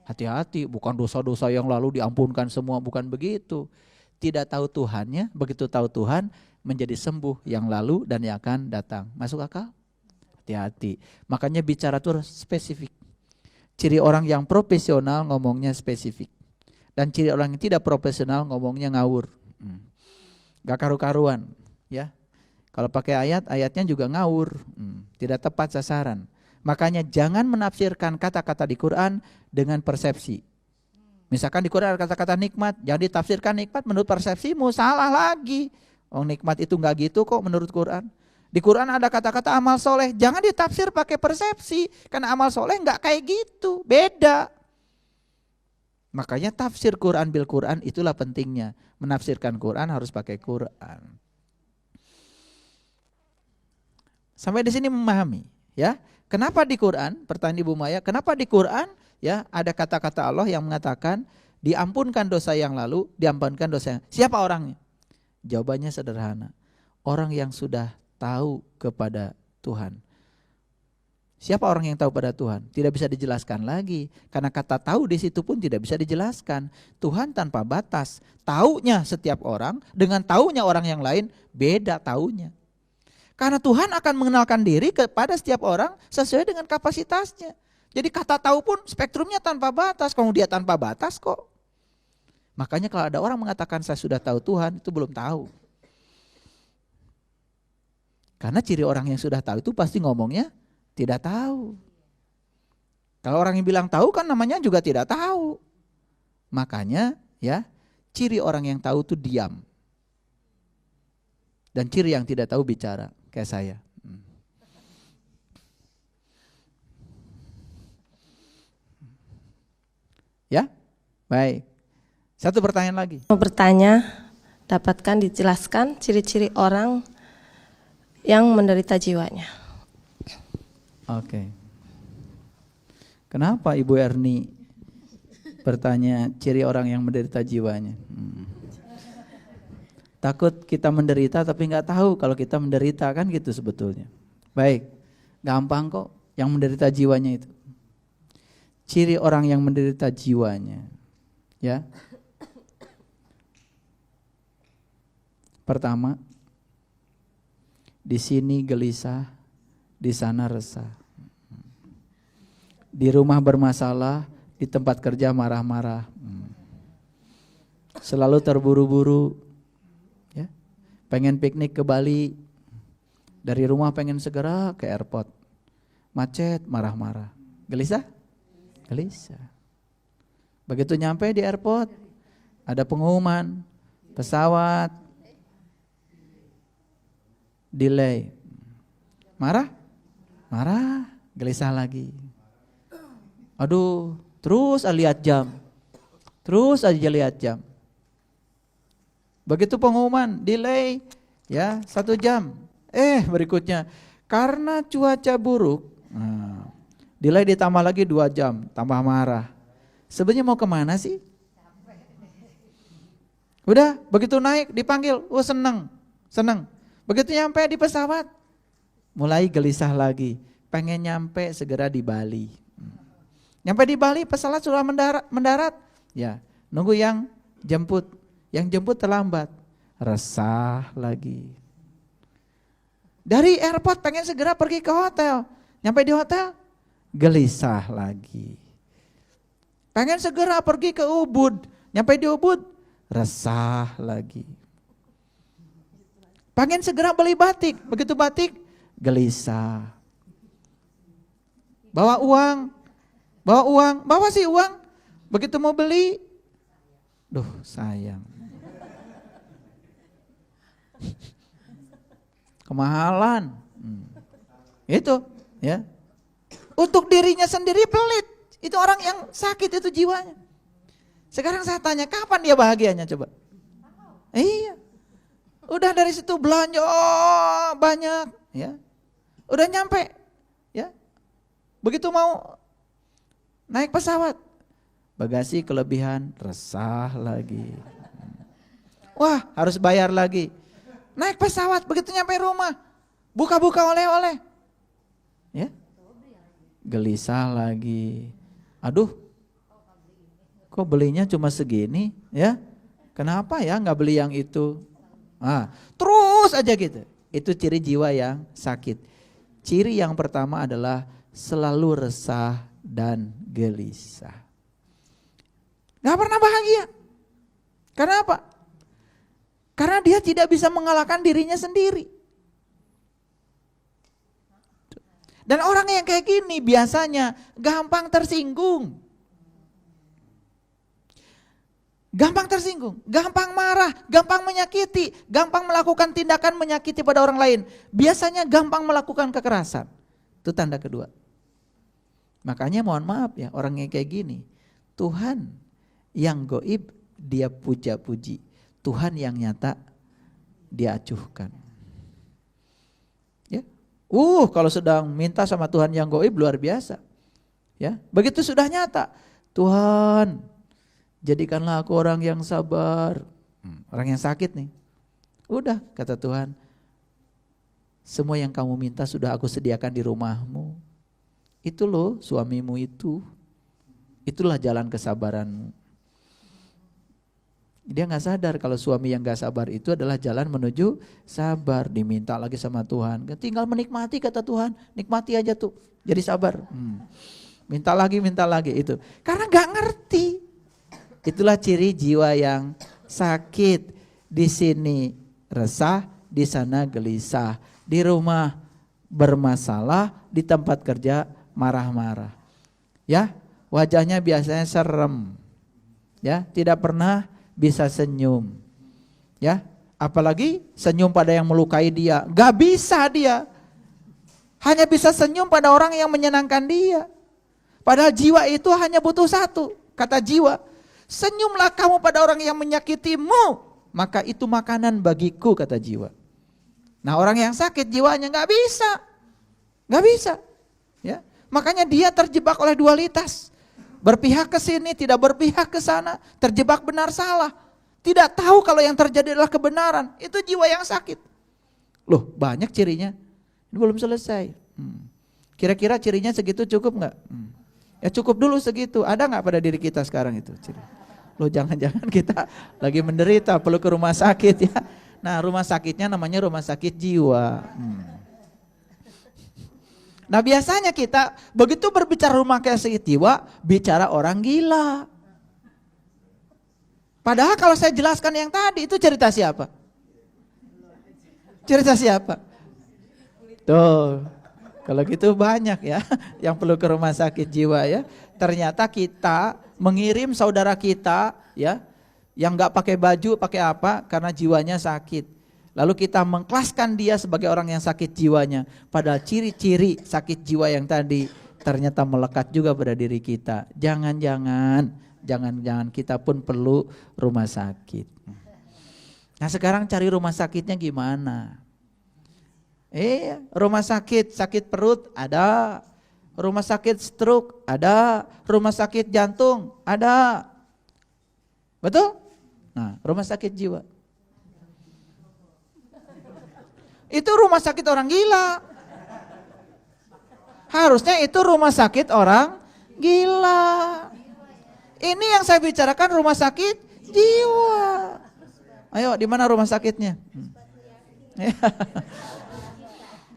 Speaker 2: Hati-hati, bukan dosa-dosa yang lalu diampunkan semua, bukan begitu. Tidak tahu Tuhannya, begitu tahu Tuhan menjadi sembuh yang lalu dan yang akan datang. Masuk akal? Hati-hati. Makanya bicara itu spesifik. Ciri orang yang profesional ngomongnya spesifik. Dan ciri orang yang tidak profesional ngomongnya ngawur. Gak karu-karuan. Ya. Kalau pakai ayat, ayatnya juga ngawur. Tidak tepat sasaran. Makanya jangan menafsirkan kata-kata di Quran dengan persepsi. Misalkan di Quran ada kata-kata nikmat, jangan ditafsirkan nikmat menurut persepsimu, salah lagi. Oh nikmat itu enggak gitu kok menurut Quran. Di Quran ada kata-kata amal soleh, jangan ditafsir pakai persepsi. Karena amal soleh enggak kayak gitu, beda. Makanya tafsir Quran bil Quran itulah pentingnya. Menafsirkan Quran harus pakai Quran. Sampai di sini memahami, ya. Kenapa di Quran? Pertanyaan Ibu Maya, kenapa di Quran ya ada kata-kata Allah yang mengatakan diampunkan dosa yang lalu, diampunkan dosa yang... Siapa orangnya? Jawabannya sederhana. Orang yang sudah tahu kepada Tuhan. Siapa orang yang tahu pada Tuhan? Tidak bisa dijelaskan lagi. Karena kata tahu di situ pun tidak bisa dijelaskan. Tuhan tanpa batas. Taunya setiap orang dengan taunya orang yang lain beda taunya. Karena Tuhan akan mengenalkan diri kepada setiap orang sesuai dengan kapasitasnya. Jadi kata tahu pun spektrumnya tanpa batas. Kalau dia tanpa batas kok. Makanya kalau ada orang mengatakan saya sudah tahu Tuhan, itu belum tahu. Karena ciri orang yang sudah tahu itu pasti ngomongnya tidak tahu. Kalau orang yang bilang tahu kan namanya juga tidak tahu. Makanya ya ciri orang yang tahu itu diam. Dan ciri yang tidak tahu bicara. Kayak saya. Ya, baik. Satu pertanyaan lagi.
Speaker 7: Mau bertanya, dapatkan dijelaskan ciri-ciri orang yang menderita jiwanya.
Speaker 2: Oke. Kenapa Ibu Erni bertanya ciri orang yang menderita jiwanya? Takut kita menderita tapi nggak tahu kalau kita menderita, kan gitu sebetulnya. Baik, gampang kok yang menderita jiwanya itu. Ciri orang yang menderita jiwanya, ya. Pertama, di sini gelisah, di sana resah. Di rumah bermasalah, di tempat kerja marah-marah. Selalu terburu-buru. Pengen piknik ke Bali, dari rumah pengen segera ke airport, macet, marah-marah, gelisah? Gelisah. Begitu nyampe di airport, ada pengumuman, pesawat, delay, marah? Marah, gelisah lagi. Aduh, terus lihat jam, terus aja lihat jam. Begitu pengumuman, delay ya 1 jam. Berikutnya karena cuaca buruk, delay ditambah lagi 2 jam, tambah marah. Sebenarnya mau kemana sih? Udah, begitu naik dipanggil, seneng. Begitu nyampe di pesawat, mulai gelisah lagi, pengen nyampe segera di Bali. Nyampe di Bali pesawat sudah mendarat, ya nunggu yang jemput. Yang jemput terlambat, resah lagi. Dari airport pengen segera pergi ke hotel, nyampe di hotel, gelisah lagi. Pengen segera pergi ke Ubud, nyampe di Ubud, resah lagi. Pengen segera beli batik, begitu batik, gelisah. Bawa uang, bawa sih uang, begitu mau beli, duh sayang. Kemahalan. Itu ya. Untuk dirinya sendiri pelit. Itu orang yang sakit itu jiwanya. Sekarang saya tanya, kapan dia bahagianya coba? Iya. Udah dari situ belanja banyak ya. Udah nyampe ya. Begitu mau naik pesawat, bagasi kelebihan, resah lagi. Wah, harus bayar lagi. Naik pesawat, begitu nyampe rumah, buka-buka oleh-oleh. Ya. Gelisah lagi. Aduh, kok belinya cuma segini ya? Kenapa ya nggak beli yang itu? Terus aja gitu. Itu ciri jiwa yang sakit. Ciri yang pertama adalah selalu resah dan gelisah. Gak pernah bahagia. Karena apa? Karena dia tidak bisa mengalahkan dirinya sendiri. Dan orang yang kayak gini biasanya gampang tersinggung. Gampang tersinggung, gampang marah, gampang menyakiti, gampang melakukan tindakan menyakiti pada orang lain. Biasanya gampang melakukan kekerasan. Itu tanda kedua. Makanya mohon maaf ya, orang yang kayak gini, Tuhan yang goib dia puja-puji, Tuhan yang nyata dia acuhkan. Ya, kalau sedang minta sama Tuhan yang goib luar biasa. Ya, begitu sudah nyata, Tuhan jadikanlah aku orang yang sabar. Orang yang sakit nih. Udah kata Tuhan, semua yang kamu minta sudah aku sediakan di rumahmu. Itu loh suamimu itu. Itulah jalan kesabaranmu. Dia gak sadar kalau suami yang gak sabar itu adalah jalan menuju sabar. Diminta lagi sama Tuhan. Tinggal menikmati kata Tuhan. Nikmati aja tuh. Jadi sabar. Minta lagi itu. Karena gak ngerti. Itulah ciri jiwa yang sakit. Di sini resah, di sana gelisah. Di rumah bermasalah, di tempat kerja marah-marah. Ya, wajahnya biasanya serem. Ya, tidak pernah bisa senyum. Ya, apalagi senyum pada yang melukai dia. Gak bisa dia. Hanya bisa senyum pada orang yang menyenangkan dia. Padahal jiwa itu hanya butuh satu. Kata jiwa, senyumlah kamu pada orang yang menyakitimu, maka itu makanan bagiku, kata jiwa. Nah, orang yang sakit jiwanya gak bisa. Ya, makanya dia terjebak oleh dualitas. Berpihak ke sini, tidak berpihak ke sana, terjebak benar salah. Tidak tahu kalau yang terjadi adalah kebenaran. Itu jiwa yang sakit. Loh, banyak cirinya. Ini belum selesai. Kira-kira cirinya segitu cukup gak? Ya cukup dulu segitu. Ada gak pada diri kita sekarang itu ciri? Loh, jangan-jangan kita lagi menderita, perlu ke rumah sakit ya. Nah, rumah sakitnya namanya rumah sakit jiwa. Nah, biasanya kita begitu berbicara rumah sakit jiwa, bicara orang gila. Padahal kalau saya jelaskan yang tadi, itu cerita siapa? Cerita siapa? Tuh, kalau gitu banyak ya yang perlu ke rumah sakit jiwa ya. Ternyata kita mengirim saudara kita ya, yang gak pakai baju, pakai apa, karena jiwanya sakit. Lalu kita mengkelaskan dia sebagai orang yang sakit jiwanya. Padahal ciri-ciri sakit jiwa yang tadi ternyata melekat juga pada diri kita. Jangan-jangan kita pun perlu rumah sakit. Nah, sekarang cari rumah sakitnya gimana? Rumah sakit perut ada. Rumah sakit stroke ada. Rumah sakit jantung ada. Betul? Nah, rumah sakit jiwa. Itu rumah sakit orang gila. Harusnya itu rumah sakit orang gila. Ini yang saya bicarakan rumah sakit jiwa. Ayo, di mana rumah sakitnya?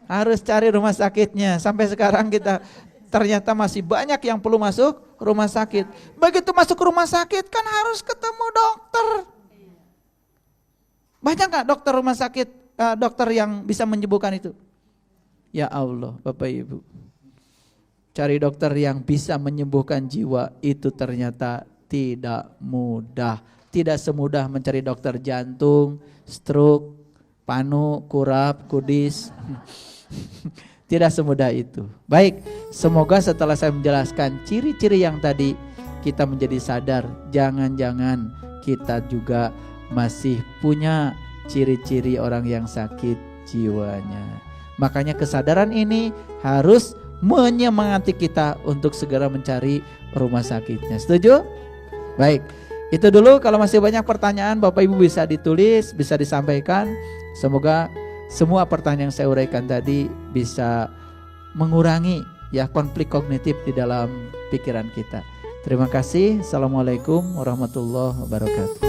Speaker 2: Harus cari rumah sakitnya. Sampai sekarang kita ternyata masih banyak yang perlu masuk rumah sakit. Begitu masuk rumah sakit kan harus ketemu dokter. Banyak gak dokter rumah sakit, dokter yang bisa menyembuhkan itu? Ya Allah, Bapak Ibu. Cari dokter yang bisa menyembuhkan jiwa itu ternyata tidak mudah. Tidak semudah mencari dokter jantung, stroke, panu, kurap, kudis. Tidak semudah itu. Baik, semoga setelah saya menjelaskan ciri-ciri yang tadi, kita menjadi sadar jangan-jangan kita juga masih punya ciri-ciri orang yang sakit jiwanya. Makanya kesadaran ini harus menyemangati kita untuk segera mencari rumah sakitnya. Setuju? Baik, itu dulu. Kalau masih banyak pertanyaan, Bapak Ibu bisa ditulis, bisa disampaikan. Semoga semua pertanyaan yang saya uraikan tadi bisa mengurangi ya konflik kognitif di dalam pikiran kita. Terima kasih. Assalamualaikum warahmatullahi wabarakatuh.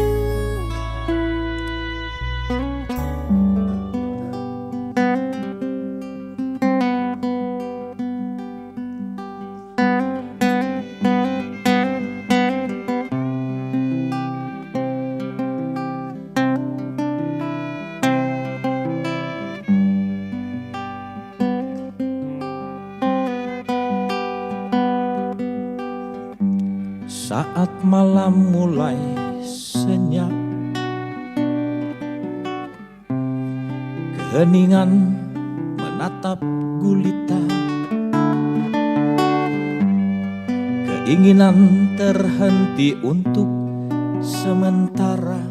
Speaker 1: Saat malam mulai senyap, keheningan menatap gulita, keinginan terhenti untuk sementara,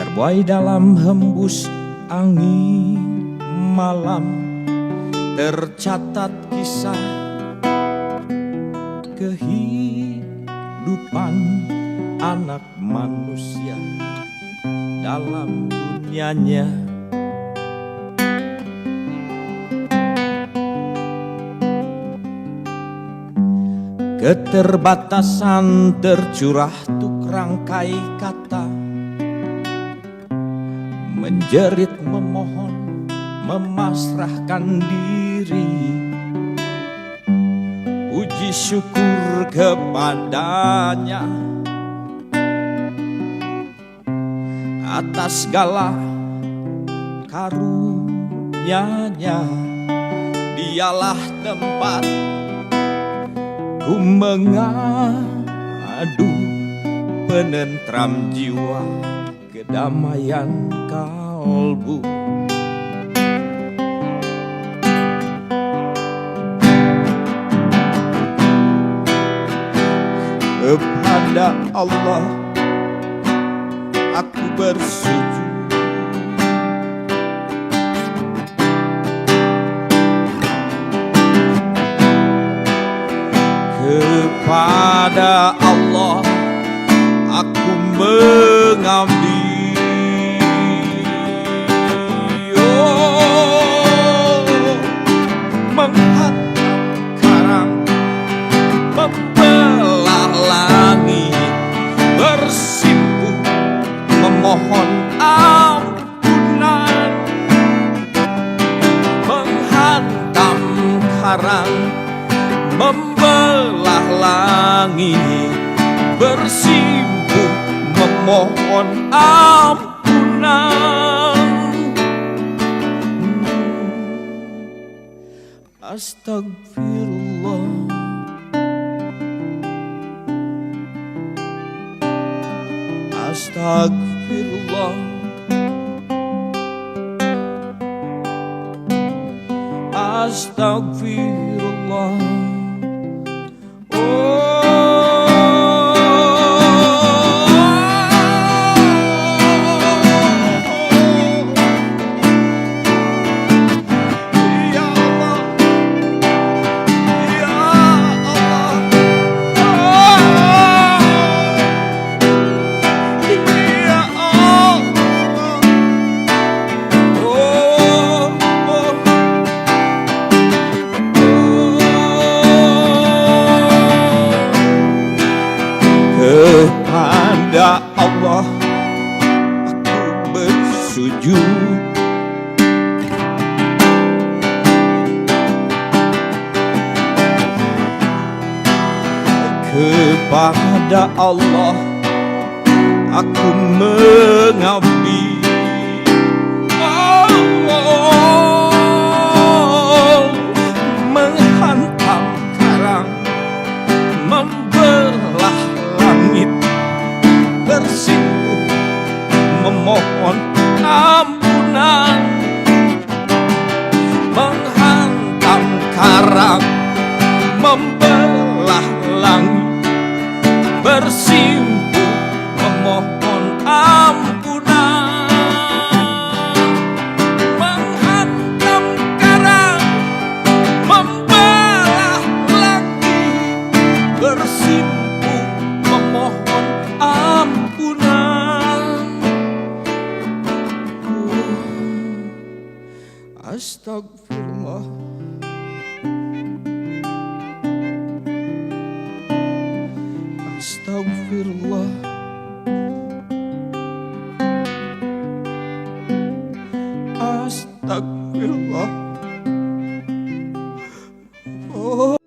Speaker 1: terbuai dalam hembus angin malam, tercatat kisah kehidupan anak manusia dalam dunianya. Keterbatasan tercurah tuk rangkai kata, menjerit, memohon, memasrahkan diri, puji syukur kepadanya atas segala karunia-Nya. Dialah tempat ku mengadu, penentram jiwa, kedamaian kalbu. Kepada Allah aku bersujud, kepada Allah aku mengabdi. Oh, menghantam karang, membelah langit, bersimpuh memohon ampunan, menghantam karang, membelah langit, bersimpuh memohon ampunan. Astagfirullah, astagfirullah, astagfirullah. Kepada Allah aku bersujud, kepada Allah aku mengabdi. Oh, menghantam karang, membelah langit, bersimpuh memohon ampunan, menghantam karang, membelah langit, bersimpuh memohon ampunan, menghantam karang, membelah langit, bersimpuh memohon ampunan. Astagfirullah, Astagfirullah. Oh.